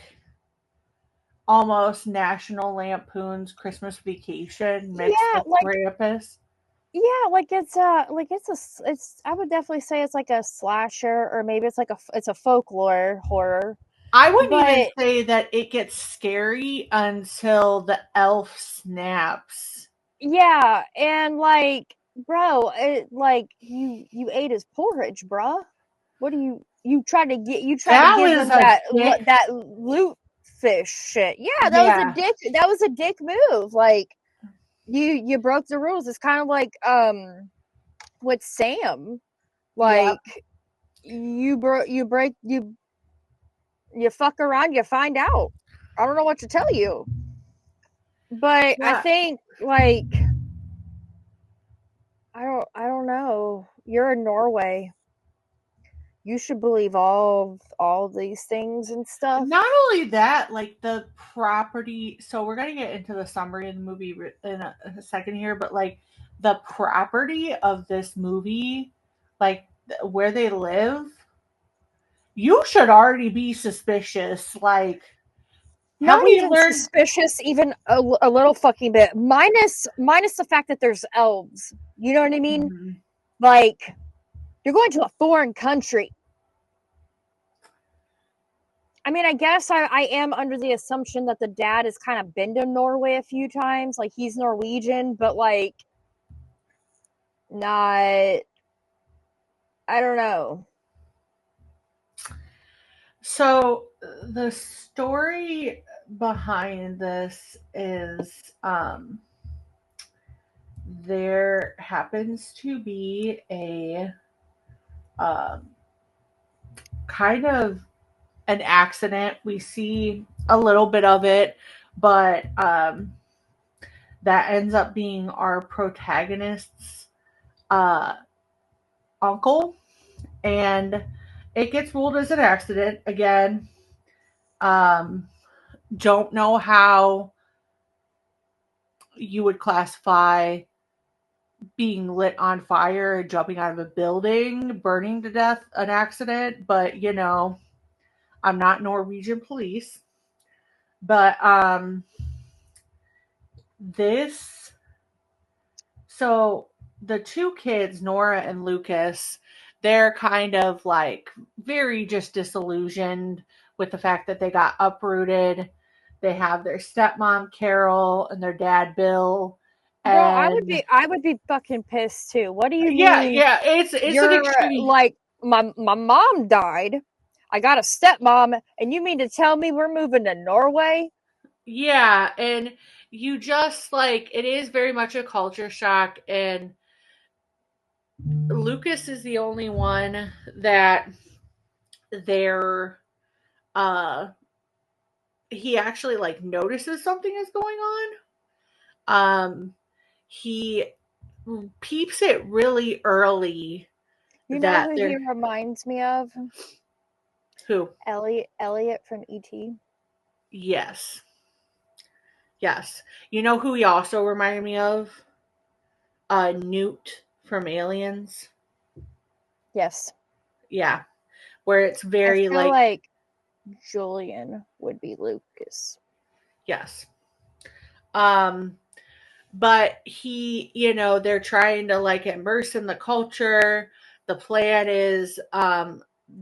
almost National Lampoon's Christmas Vacation mixed with Krampus.
Yeah, like it's I would definitely say it's like a slasher, or maybe it's like it's a folklore horror.
I wouldn't even say that it gets scary until the elf snaps.
Yeah, and like, bro, like you ate his porridge, bro. What do you tried to give him that loot fish shit? Yeah, that was a dick move. Like you broke the rules. It's kind of like with Sam, like you you fuck around, you find out. I don't know what to tell you. But I think, like, I don't know. You're in Norway. You should believe all these things and stuff.
Not only that, like the property. So we're gonna get into the summary of the movie in a second here, but like the property of this movie, like where they live, you should already be suspicious. Like,
Not even suspicious, even a little fucking bit. Minus the fact that there's elves. You know what I mean? Mm-hmm. Like, you're going to a foreign country. I mean, I guess I am under the assumption that the dad has kind of been to Norway a few times. Like, he's Norwegian, but, like, not... I don't know.
So, the story behind this is there happens to be a kind of an accident. We see a little bit of it, but that ends up being our protagonist's uncle, and it gets ruled as an accident again. Don't know how you would classify being lit on fire, jumping out of a building, burning to death an accident, but you know, I'm not Norwegian police. But so the two kids, Nora and Lucas, they're kind of like very just disillusioned with the fact that they got uprooted. They have their stepmom Carol and their dad Bill. And
well, I would be fucking pissed too. What do you mean?
Yeah, it's an extreme.
Like, my mom died. I got a stepmom, and you mean to tell me we're moving to Norway?
Yeah, and you just like, it is very much a culture shock, and Lucas is the only one that he actually like notices something is going on. He peeps it really early.
You know who he reminds me of?
Who?
Elliot from E.T.
Yes. You know who he also reminded me of? Newt from Aliens.
Yes.
Yeah. Where it's very
I feel like Julian would be Lucas.
Yes. But he, you know, they're trying to like immerse in the culture. The plan is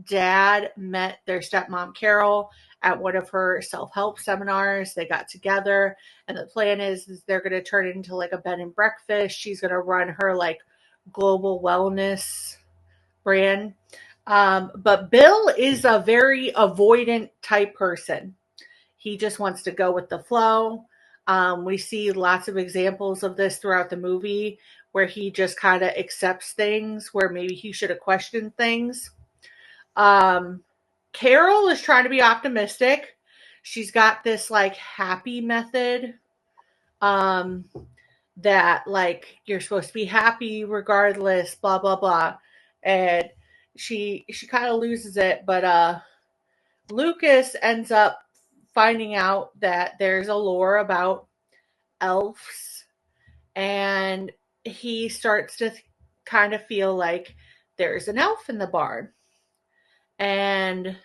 dad met their stepmom Carol at one of her self-help seminars. They got together, and the plan is they're going to turn it into like a bed and breakfast. She's going to run her like global wellness brand. But Bill is a very avoidant type person. He just wants to go with the flow. We see lots of examples of this throughout the movie where he just kind of accepts things where maybe he should have questioned things. Carol is trying to be optimistic. She's got this like happy method that like you're supposed to be happy regardless, blah blah blah. And she kind of loses it, but Lucas ends up finding out that there's a lore about elves, and he starts to kind of feel like there's an elf in the barn. And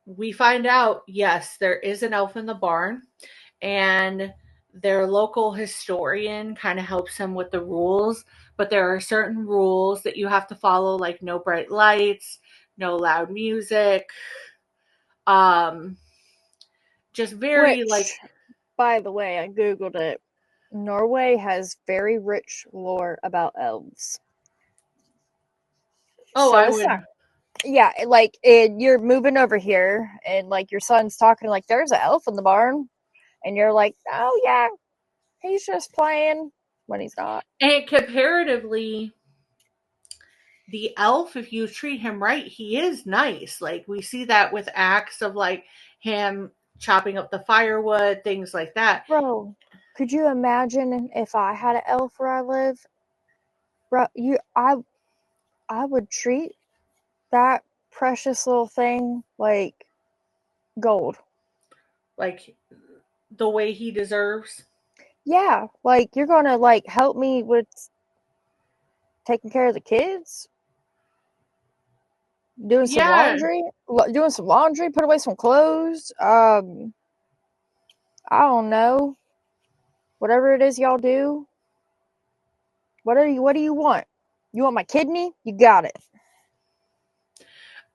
we find out, yes, there is an elf in the barn, and their local historian kind of helps him with the rules, but there are certain rules that you have to follow, like no bright lights, no loud music, just very
by the way, I googled it. Norway has very rich lore about elves.
Oh, so I would.
Yeah, like you're moving over here, and like your son's talking like there's an elf in the barn, and you're like, oh yeah, he's just playing when he's not.
And comparatively, the elf, if you treat him right, he is nice. Like, we see that with acts of like him chopping up the firewood, things like that.
Bro, could you imagine if I had an elf where I live? Bro, I would treat that precious little thing like gold.
Like the way he deserves.
Yeah, like you're gonna like help me with taking care of the kids, doing some laundry, put away some clothes. I don't know, whatever it is y'all do. What do you want? You want my kidney? You got it.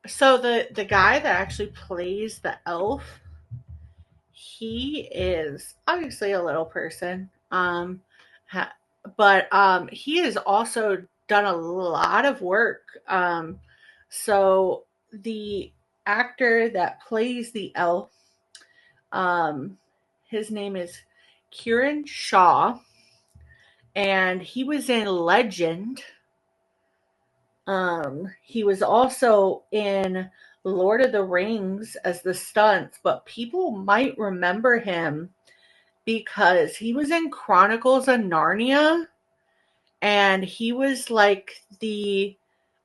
So the guy that actually plays the elf, he is obviously a little person. But he has also done a lot of work. So the actor that plays the elf, his name is Kieran Shaw, and he was in Legend. He was also in Lord of the Rings as the stunts, but people might remember him because he was in Chronicles of Narnia, and he was like the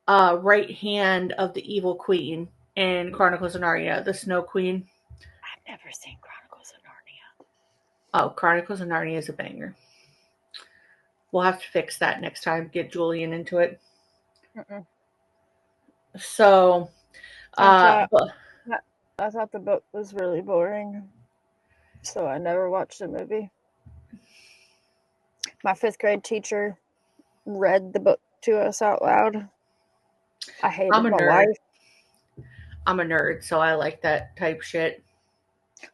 right hand of the evil queen in Chronicles of Narnia, the Snow Queen.
I've never seen Chronicles of Narnia.
Oh, Chronicles of Narnia is a banger. We'll have to fix that next time. Get Julian into it.
Mm-mm.
So,
I thought the book was really boring, so I never watched the movie. My 5th grade teacher read the book to us out loud. I hated my life.
I'm a nerd, so I like that type shit.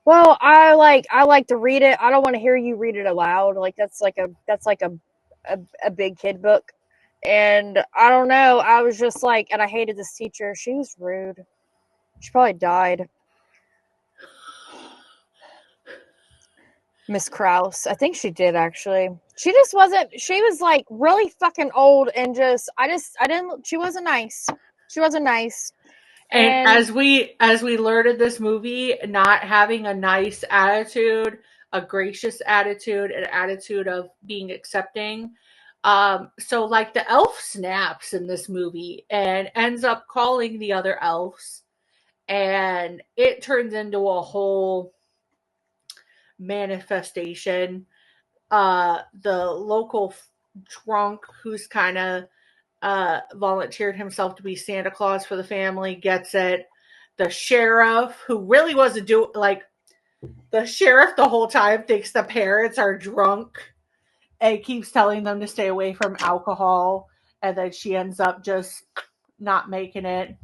Well, I like to read it. I don't want to hear you read it aloud. Like that's like a big kid book. And I don't know. I was just like, and I hated this teacher. She was rude. She probably died. Miss Krause. I think she did actually. She just wasn't. She was like really fucking old, and she wasn't nice. She wasn't nice.
And as we learned in this movie, not having a nice attitude, a gracious attitude, an attitude of being accepting. So like the elf snaps in this movie and ends up calling the other elves, and it turns into a whole manifestation. The local drunk who's kind of volunteered himself to be Santa Claus for the family gets it. The sheriff, who really wasn't the sheriff the whole time thinks the parents are drunk and keeps telling them to stay away from alcohol, and then she ends up just not making it.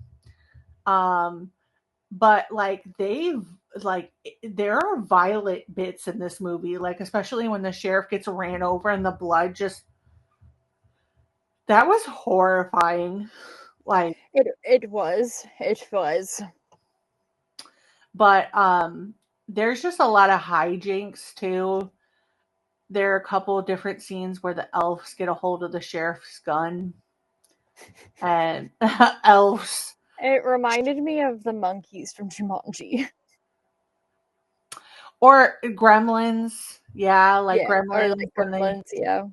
But there are violent bits in this movie, like especially when the sheriff gets ran over and the blood just that was horrifying. Like
it was.
But there's just a lot of hijinks too. There are a couple of different scenes where the elves get a hold of the sheriff's gun. And elves.
It reminded me of the monkeys from Jumanji.
Or gremlins. Yeah, like gremlins,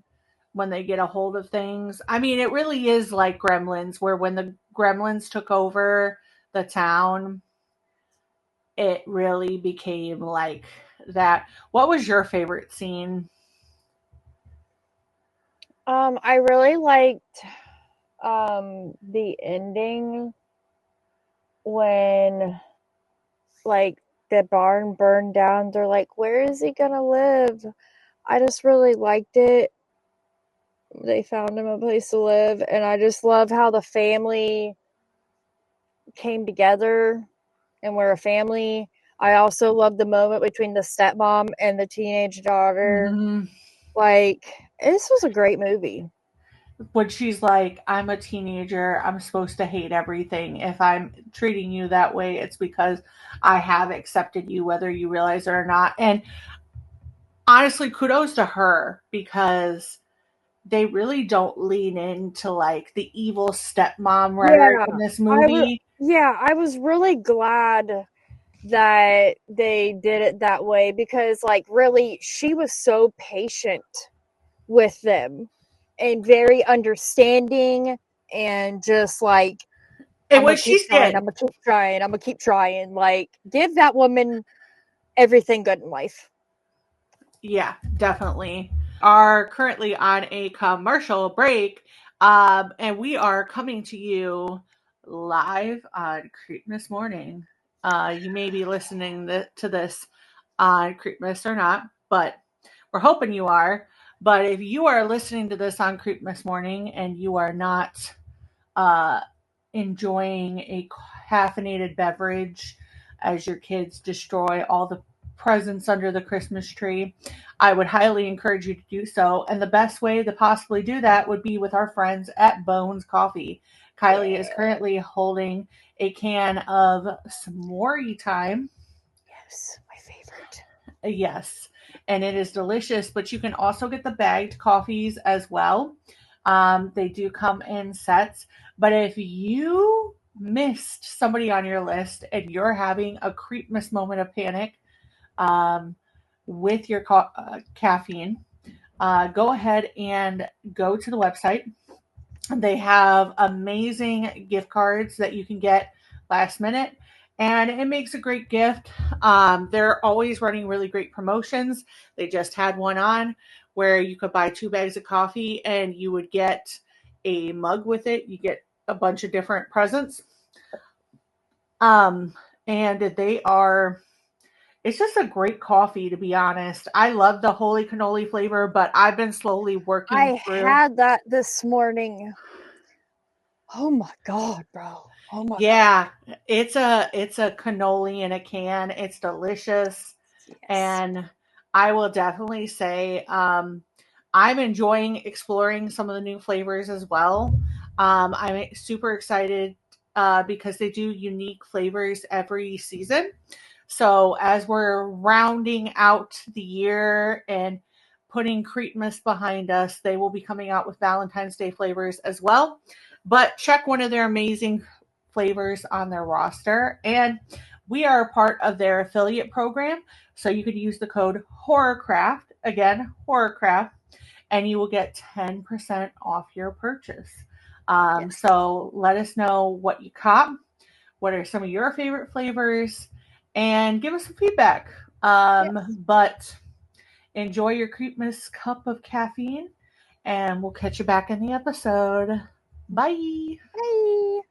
when they get a hold of things. I mean, it really is like Gremlins, where when the gremlins took over the town, it really became like that. What was your favorite scene?
I really liked the ending when like the barn burned down. They're like, where is he gonna live? I just really liked it. They found him a place to live, and I just love how the family came together and we're a family. I also love the moment between the stepmom and the teenage daughter.
Mm-hmm.
Like, this was a great movie.
When she's like, I'm a teenager, I'm supposed to hate everything. If I'm treating you that way, it's because I have accepted you, whether you realize it or not. And honestly, kudos to her, because they really don't lean into like the evil stepmom rhetoric in this movie.
I was really glad that they did it that way, because like really she was so patient with them and very understanding, and just like,
And
I'm gonna
what she
keep trying,
said,
I'm gonna keep trying. Like, give that woman everything good in life.
yeah, definitely. Are currently on a commercial break, and we are coming to you live on Creepmas morning. You may be listening to this on Creepmas or not, but we're hoping you are. But if you are listening to this on Creepmas morning and you are not uh, enjoying a caffeinated beverage as your kids destroy all the presents under the Christmas tree, I would highly encourage you to do so. And the best way to possibly do that would be with our friends at Bones Coffee. Kylee is currently holding a can of s'more time.
Yes, my favorite.
Yes, and it is delicious, but you can also get the bagged coffees as well. They do come in sets, but if you missed somebody on your list and you're having a Creepmas moment of panic um, with your caffeine, go ahead and go to the website. They have amazing gift cards that you can get last minute, and it makes a great gift. They're always running really great promotions. They just had one on where you could buy 2 bags of coffee and you would get a mug with it. You get a bunch of different presents. Um, and they are, it's just a great coffee, to be honest. I love the holy cannoli flavor, but I've been slowly working
I
through.
had that this morning. Oh my god, bro. Oh my
Yeah, it's a cannoli in a can. It's delicious,
god. Yes.
and I will definitely say I'm enjoying exploring some of the new flavors as well. I'm super excited because they do unique flavors every season. So as we're rounding out the year and putting Creepmas behind us, they will be coming out with Valentine's Day flavors as well. But check one of their amazing flavors on their roster. And we are a part of their affiliate program. So you could use the code Horrorcraft, again, Horrorcraft, and you will get 10% off your purchase.
Yes.
So let us know what you caught. What are some of your favorite flavors? And give us some feedback.
Yes.
But enjoy your Creepmas cup of caffeine, and we'll catch you back in the episode. Bye.
Hey.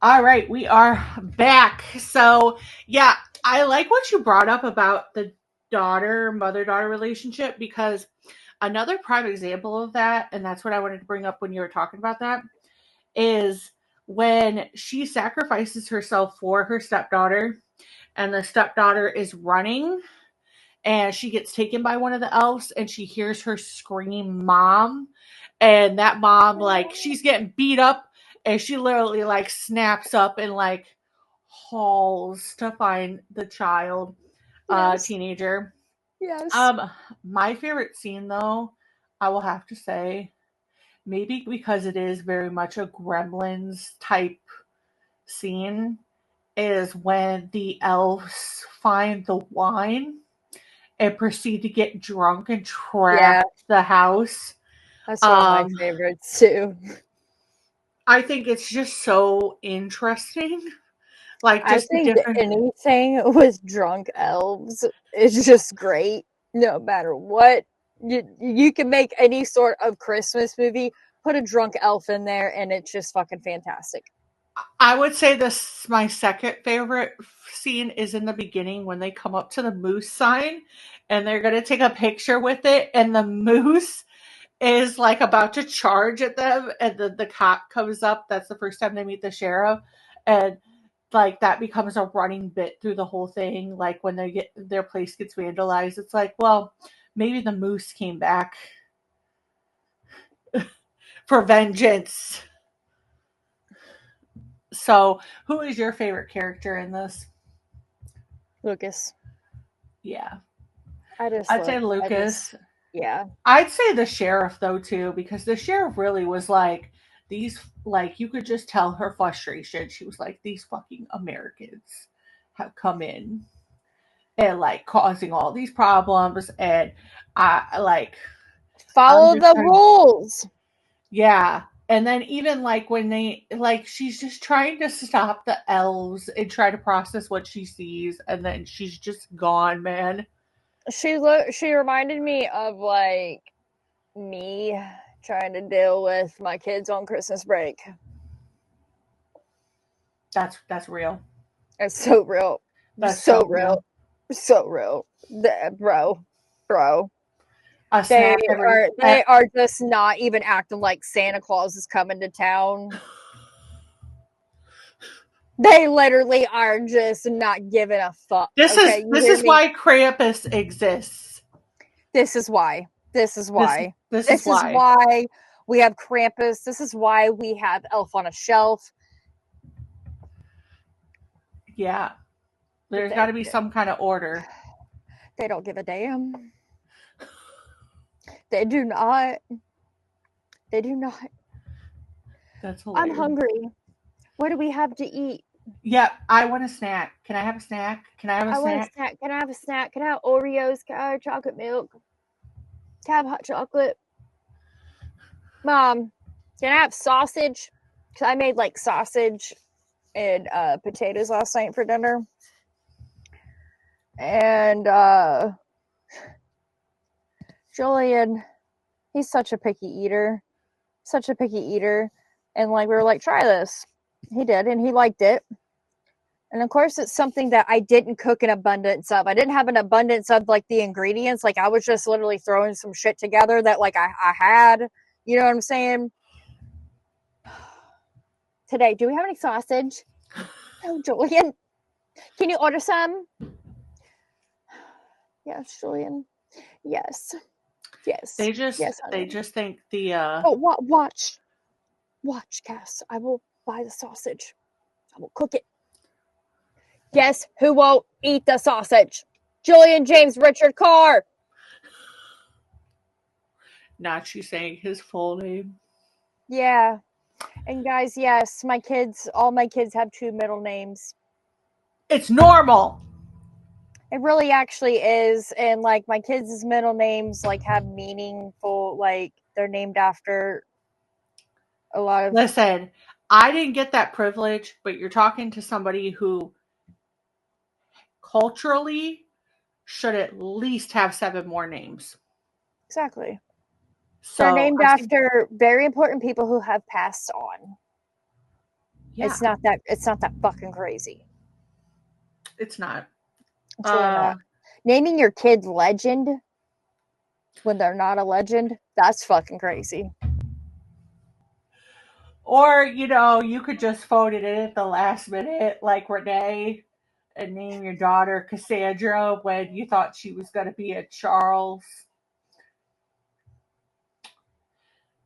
All right, we are back. So, yeah, I like what you brought up about the mother daughter relationship, because another prime example of that, and that's what I wanted to bring up when you were talking about that, is when she sacrifices herself for her stepdaughter, and the stepdaughter is running and she gets taken by one of the elves and she hears her scream mom, and that mom, like, she's getting beat up and she literally like snaps up and like hauls to find the child,
Yes.
teenager.
Yes.
My favorite scene, though, I will have to say, maybe because it is very much a Gremlins type scene, is when the elves find the wine and proceed to get drunk and trash
Yeah.
the house.
That's one of my
Um,
favorites too.
I think it's just so interesting. Like,
I
just the
think
different.
anything with drunk elves is just great, no matter what. You can make any sort of Christmas movie, put a drunk elf in there, and it's just fucking fantastic.
I would say this, my second favorite scene is in the beginning when they come up to the moose sign and they're going to take a picture with it, and the moose is like about to charge at them, and the cop comes up. That's the first time they meet the sheriff, and like that becomes a running bit through the whole thing. Like when they get their place gets vandalized, it's like, well, maybe the moose came back for vengeance. So, who is your favorite character in this?
Lucas.
Yeah,
I just
I'd
love
say Lucas.
Yeah.
I'd say the sheriff though too, because the sheriff really was like these, like you could just tell her frustration. She was like, these fucking Americans have come in and like causing all these problems, and I like I'm
Follow
just
the
trying.
rules.
Yeah. And then even like when they like she's just trying to stop the elves and try to process what she sees, and then she's just gone, man.
She reminded me of like me trying to deal with my kids on Christmas break.
That's real.
It's so real.
That's
So
so
real.
real.
So real. Bro.
A snack every
They are just not even acting like Santa Claus is coming to town. They literally are just not giving a fuck.
This
Okay,
is
you
this
hear
is
me?
why Krampus exists.
This is why. This is why.
This is
This is
why.
why we have Krampus. This is why we have Elf on a Shelf.
Yeah. There's got to be some kind of order.
They don't give a damn. They do not. They do not.
That's hilarious.
I'm hungry. What do we have to eat?
Yeah, I want a snack. Can I have a snack? Can I have a
I want a
snack?
snack. Can I have a snack? Can I have Oreos? Can I have chocolate milk? Can I have hot chocolate? Mom, can I have sausage? Because I made like sausage and potatoes last night for dinner. And Julian, he's such a picky eater. Such a picky eater. And like we were like, try this. He did, and he liked it. And of course, it's something that I didn't cook an abundance of. I didn't have an abundance of like the ingredients. Like I was just literally throwing some shit together that like I had. You know what I'm saying? Today, do we have any sausage? Oh, Julian, can you order some? Yes, Julian. Yes.
They just
yes,
they just think the
Oh, watch, Cass. I will buy the sausage. I will cook it. Guess who won't eat the sausage? Julian James Richard Carr.
not you saying his full name.
Yeah. And guys, yes, all my kids have 2 middle names.
It's normal.
It really actually is. And like my kids' middle names like have meaningful, like they're named after a lot of.
Listen, I didn't get that privilege, but you're talking to somebody who culturally should at least have 7 more names.
Exactly.
So
they're named after very important people who have passed on. Yeah. It's not that fucking crazy.
It's not.
It's really not. Naming your kid Legend when they're not a legend, that's fucking crazy.
Or, you could just phone it in at the last minute, like Renee, and name your daughter Cassandra when you thought she was going to be a Charles.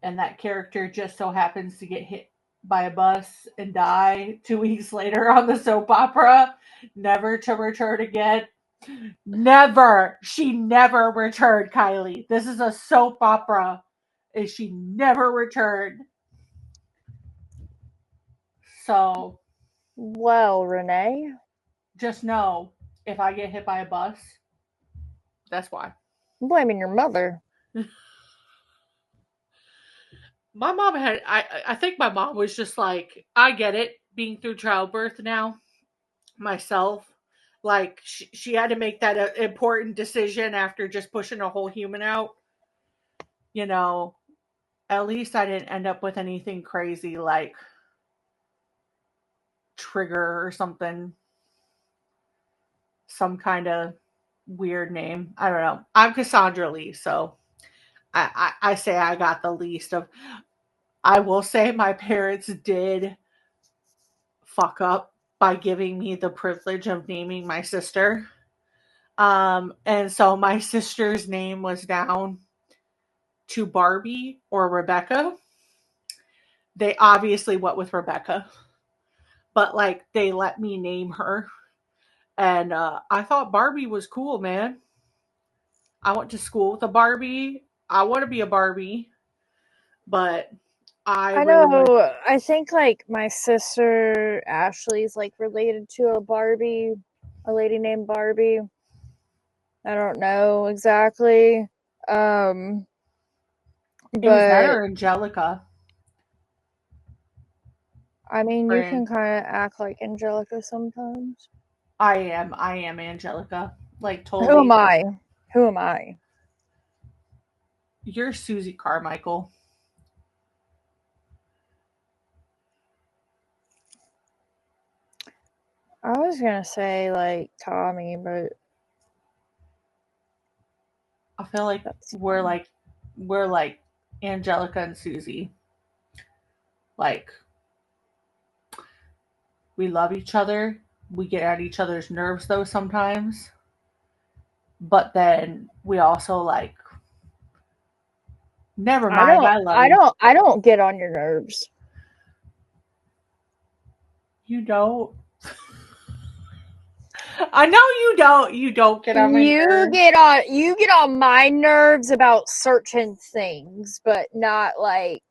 And that character just so happens to get hit by a bus and die 2 weeks later on the soap opera, never to return again. Never. She never returned, Kylee. This is a soap opera, and she never returned. So,
well, Renee,
just know if I get hit by a bus, that's why.
I'm blaming your mother.
My mom I think my mom was just like, I get it, being through childbirth now, myself. Like, she had to make that important decision after just pushing a whole human out. At least I didn't end up with anything crazy like Trigger or something. Some kind of weird name. I don't know. I'm Cassandra Lee, so I say I got the least of. I will say my parents did fuck up by giving me the privilege of naming my sister. And so my sister's name was down to Barbie or Rebecca. They obviously went with Rebecca, but like they let me name her. And I thought Barbie was cool, man. I went to school with a Barbie. I want to be a Barbie, but I
know. I think like my sister Ashley's like related to a lady named Barbie. I don't know exactly.
It was that or Angelica.
I mean, you can kind of act like Angelica sometimes.
I am Angelica. Like, totally.
Who am I? Who am I?
You're Susie Carmichael.
I was gonna say like Tommy, but
I feel like we're like Angelica and Susie. Like, we love each other. We get at each other's nerves though sometimes. But then we also like, never mind, I love you.
I don't get on your nerves.
You don't. I know you don't. You don't get on my nerves.
You get on my nerves about certain things, but not like.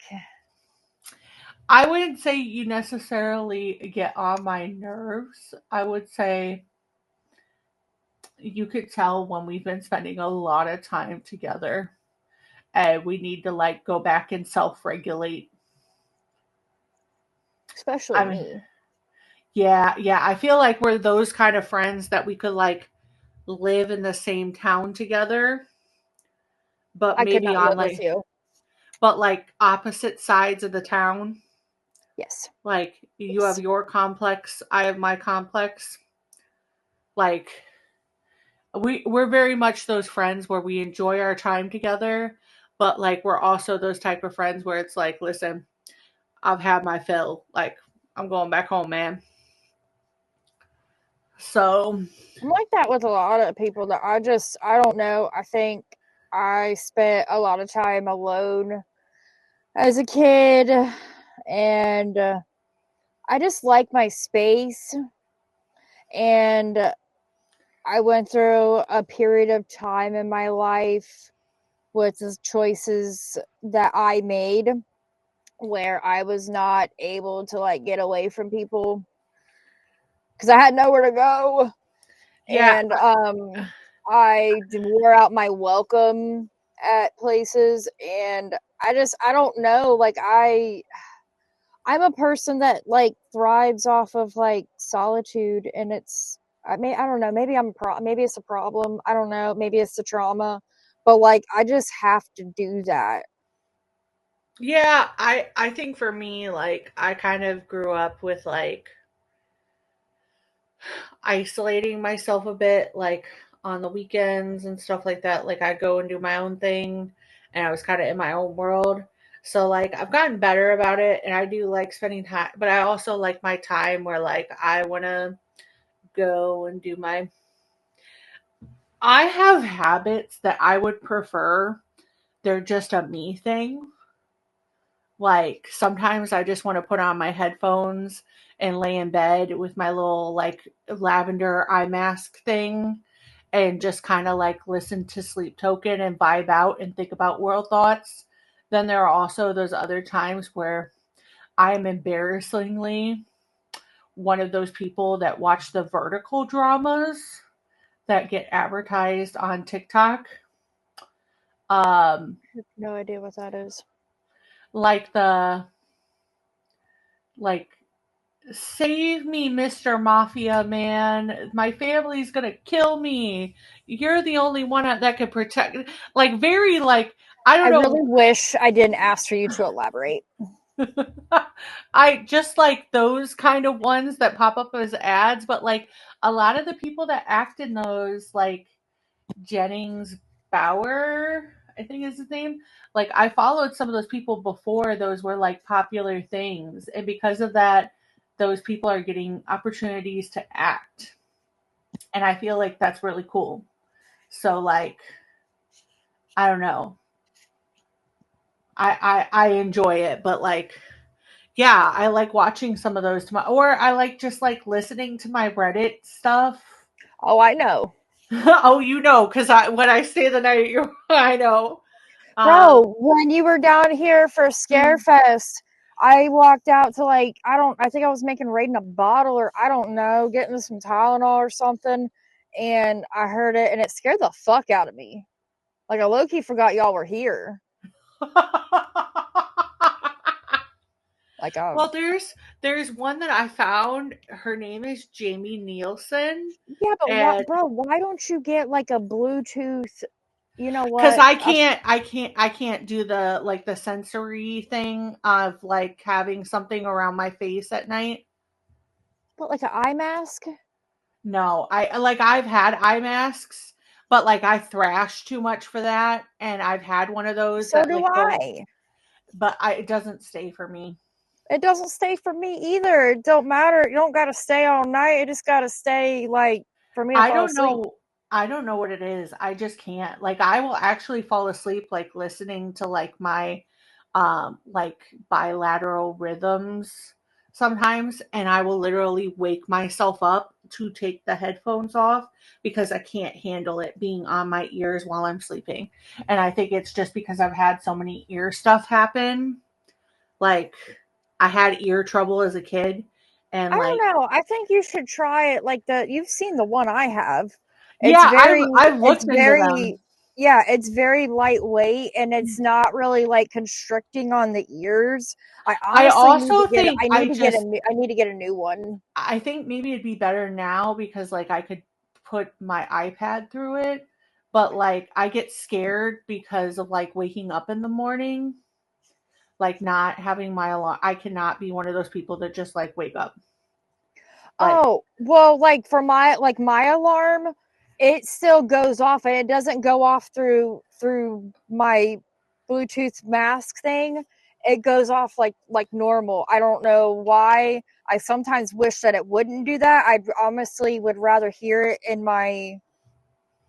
I wouldn't say you necessarily get on my nerves. I would say you could tell when we've been spending a lot of time together and we need to like go back and self-regulate.
Especially me.
Yeah. I feel like we're those kind of friends that we could like live in the same town together, but
I could
maybe
not
on
live with you.
but like opposite sides of the town.
Yes.
Like you have your complex, I have my complex. Like we're very much those friends where we enjoy our time together, but like we're also those type of friends where it's like, listen, I've had my fill. Like I'm going back home, man. So
I'm like that with a lot of people that I don't know. I think I spent a lot of time alone as a kid, and I just like my space. And I went through a period of time in my life with the choices that I made where I was not able to like get away from people because I had nowhere to go.
yeah.
And I wore out my welcome at places, and I don't know, like I'm a person that like thrives off of like solitude, and I don't know, maybe maybe it's a problem, I don't know, maybe it's the trauma, but like I just have to do that.
Yeah, I think for me, like I kind of grew up with like isolating myself a bit, like on the weekends and stuff like that. Like I go and do my own thing, and I was kind of in my own world. So like I've gotten better about it, and I do like spending time, but I also like my time where like I want to go and do my. I have habits that I would prefer. They're just a me thing. Like sometimes I just want to put on my headphones and lay in bed with my little like lavender eye mask thing and just kind of like listen to Sleep Token and vibe out and think about world thoughts. Then there are also those other times where I'm embarrassingly one of those people that watch the vertical dramas that get advertised on TikTok.
I have no idea what that is.
Like like save me, Mr. Mafia Man. My family's gonna kill me. You're the only one that could protect. Like, very, like, I don't
I
know.
really wish I didn't ask for you to elaborate.
I just like those kind of ones that pop up as ads, but like a lot of the people that act in those, like Jennings Bauer, I think is his name. Like, I followed some of those people before those were like popular things, and because of that, those people are getting opportunities to act, and I feel like that's really cool. So, like, I don't know, I enjoy it, but like, yeah, I like watching some of those or I like just like listening to my Reddit stuff.
Oh, I know.
Oh, you know, because when I stay the night, I know.
Bro, when you were down here for Scarefest, I walked out to I think I was making raiding a bottle or I don't know, getting some Tylenol or something, and I heard it and it scared the fuck out of me. Like I low-key forgot y'all were here. Like
Well, there's one that I found. Her name is Jamie Nielsen,
yeah, but what,
and
bro? Why don't you get like a Bluetooth? You know
because
what?
I can't do the sensory thing of like having something around my face at night.
But like an eye mask?
No, I've had eye masks, but like I thrash too much for that, and I've had one of those
So
that
do
like go,
I.
but it doesn't stay for me.
It doesn't stay for me either. It don't matter. You don't got to stay all night. It just got to stay like for me to
I
fall
don't
asleep.
know. I don't know what it is. I just can't. Like I will actually fall asleep like listening to like my like bilateral rhythms sometimes, and I will literally wake myself up to take the headphones off because I can't handle it being on my ears while I'm sleeping. And I think it's just because I've had so many ear stuff happen. Like I had ear trouble as a kid, and
I
like
don't know. I think you should try it. Like you've seen the one I have. It's
yeah,
very,
I've
it's
looked into them.
very, yeah, it's very lightweight and it's not really like constricting on the ears. I
I
honestly need to
also
get,
think
I need to get a new one.
I think maybe it'd be better now because like I could put my iPad through it, but like I get scared because of like waking up in the morning, like not having my alarm. I cannot be one of those people that just like wake up. Like
Oh, well, like for my alarm, it still goes off and it doesn't go off through my Bluetooth mask thing. It goes off like normal. I don't know why. I sometimes wish that it wouldn't do that. I honestly would rather hear it in my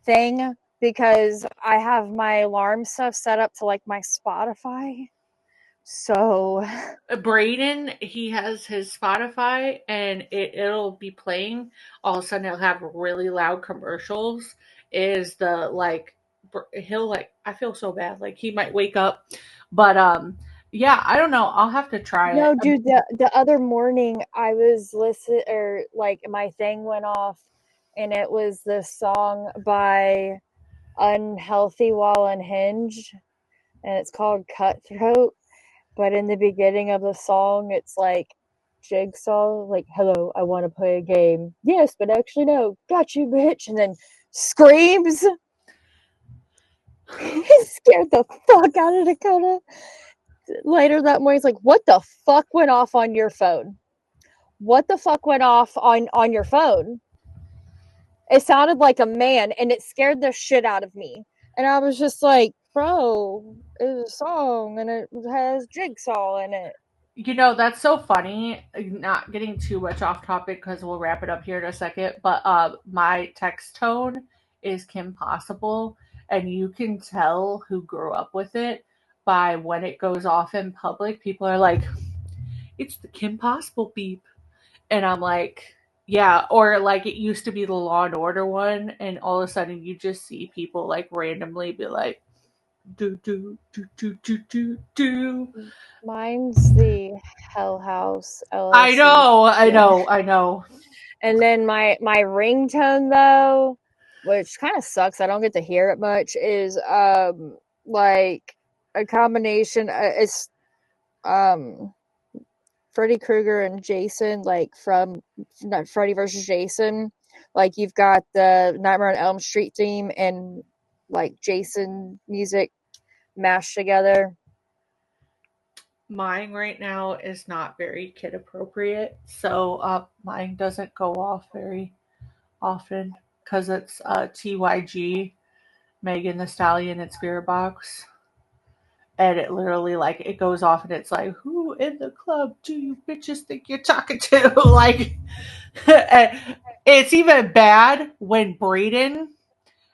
thing because I have my alarm stuff set up to like my Spotify. So
Braden, he has his Spotify and it'll be playing. All of a sudden, it'll have really loud commercials. Is the like he'll like I feel so bad. Like he might wake up, but yeah, I don't know. I'll have to try it.
no, dude, the other morning I was listening or like my thing went off and it was this song by Unhealthy While Unhinged and it's called Cutthroat. But in the beginning of the song, it's like Jigsaw, like, hello, I want to play a game. Yes, but actually, no. Got you, bitch. And then screams. It scared the fuck out of Dakota. Later that morning, it's like, what the fuck went off on your phone? What the fuck went off on your phone? It sounded like a man, and it scared the shit out of me. And I was just like, bro, it's a song, and it has Jigsaw in it.
You know, that's so funny. Not getting too much off topic because we'll wrap it up here in a second. But my text tone is Kim Possible, and you can tell who grew up with it by when it goes off in public. People are like, "It's the Kim Possible beep," and I'm like, "Yeah." Or like it used to be the Law and Order one, and all of a sudden you just see people like randomly be like, "Do do do do do do do."
Mine's the Hell House
I
LLC.
know, I
Yeah.
know, I know.
And then my ringtone though, which kind of sucks, I don't get to hear it much, is like a combination. It's um Freddy Krueger and Jason, like from not Freddy versus Jason. Like you've got the Nightmare on Elm Street theme and like Jason music mashed together.
Mine right now is not very kid appropriate, so mine doesn't go off very often because it's TYG, Megan the Stallion and Spirit Box, and it literally like it goes off and it's like, who in the club do you bitches think you're talking to? Like, it's even bad when Braden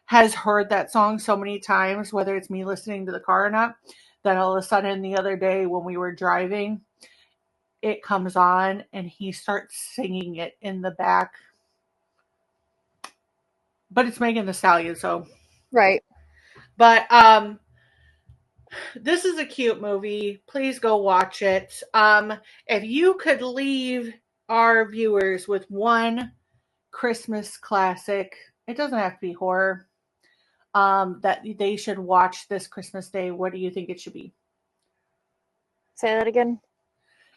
has heard that song so many times, whether it's me listening to the car or not, that all of a sudden the other day when we were driving, it comes on and he starts singing it in the back. but it's Megan Thee Stallion, so.
Right.
But this is a cute movie. Please go watch it. If you could leave our viewers with one Christmas classic, it doesn't have to be horror, that they should watch this Christmas Day, what do you think it should be?
Say that again.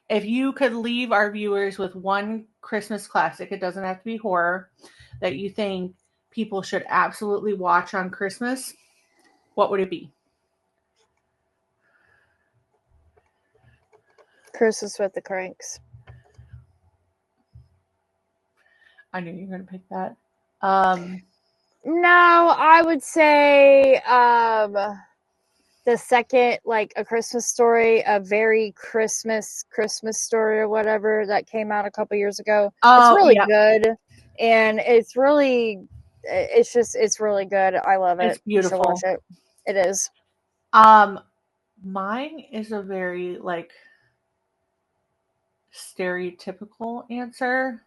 If you could leave our viewers with one Christmas classic, it doesn't have to be horror, that you think people should absolutely watch on Christmas, what would it be?
Christmas with the Cranks.
I knew you were going to pick that.
No, I would say the second, like A Christmas Story, a very Christmas story or whatever that came out a couple years ago. It's really good, and it's really good. I love it.
It's beautiful.
You should watch it. It is.
Mine is a very like stereotypical answer.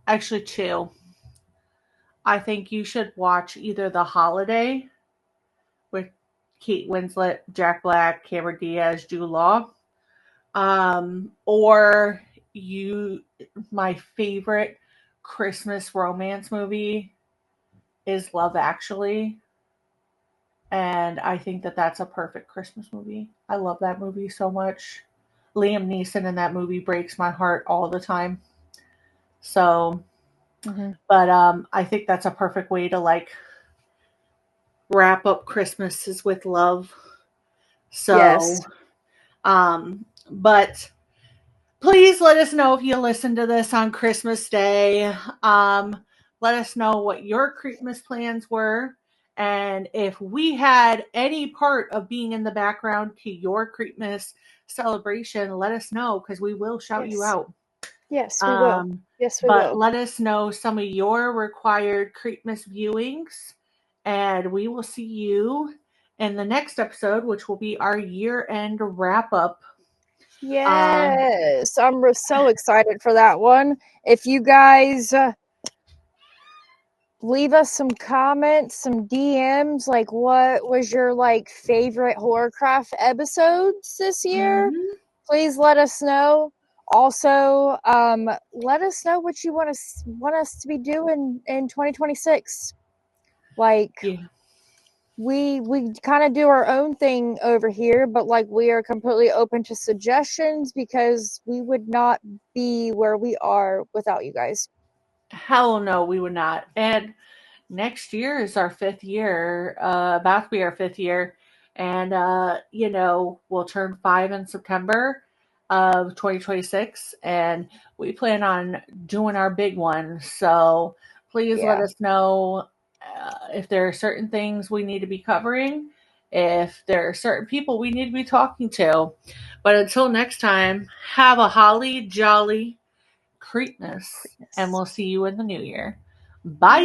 Actually, two. I think you should watch either The Holiday with Kate Winslet, Jack Black, Cameron Diaz, Jude Law, or my favorite Christmas romance movie is Love Actually, and I think that that's a perfect Christmas movie. I love that movie so much. Liam Neeson in that movie breaks my heart all the time. So, but I think that's a perfect way to like wrap up Christmases with love. So,
yes.
But please let us know if you listen to this on Christmas Day. Let us know what your Creepmas plans were. And if we had any part of being in the background to your Creepmas celebration, let us know, because we will shout you out.
Yes, we will. Yes, we will.
But let us know some of your required Creepmas viewings, and we will see you in the next episode, which will be our year-end wrap-up.
Yes, I'm so excited for that one. If you guys leave us some comments, some DMs, like what was your like favorite Horrorcraft episodes this year? Please let us know. Also, let us know what you want us to be doing in 2026. Like, we kind of do our own thing over here, but like we are completely open to suggestions, because we would not be where we are without you guys.
Hell no, we would not. And next year is our 5th year, about to be our 5th year. And, we'll turn 5 in September of 2026. And we plan on doing our big one. So please let us know if there are certain things we need to be covering, if there are certain people we need to be talking to. But until next time, have a holly jolly Creepmas, and we'll see you in the new year. Bye.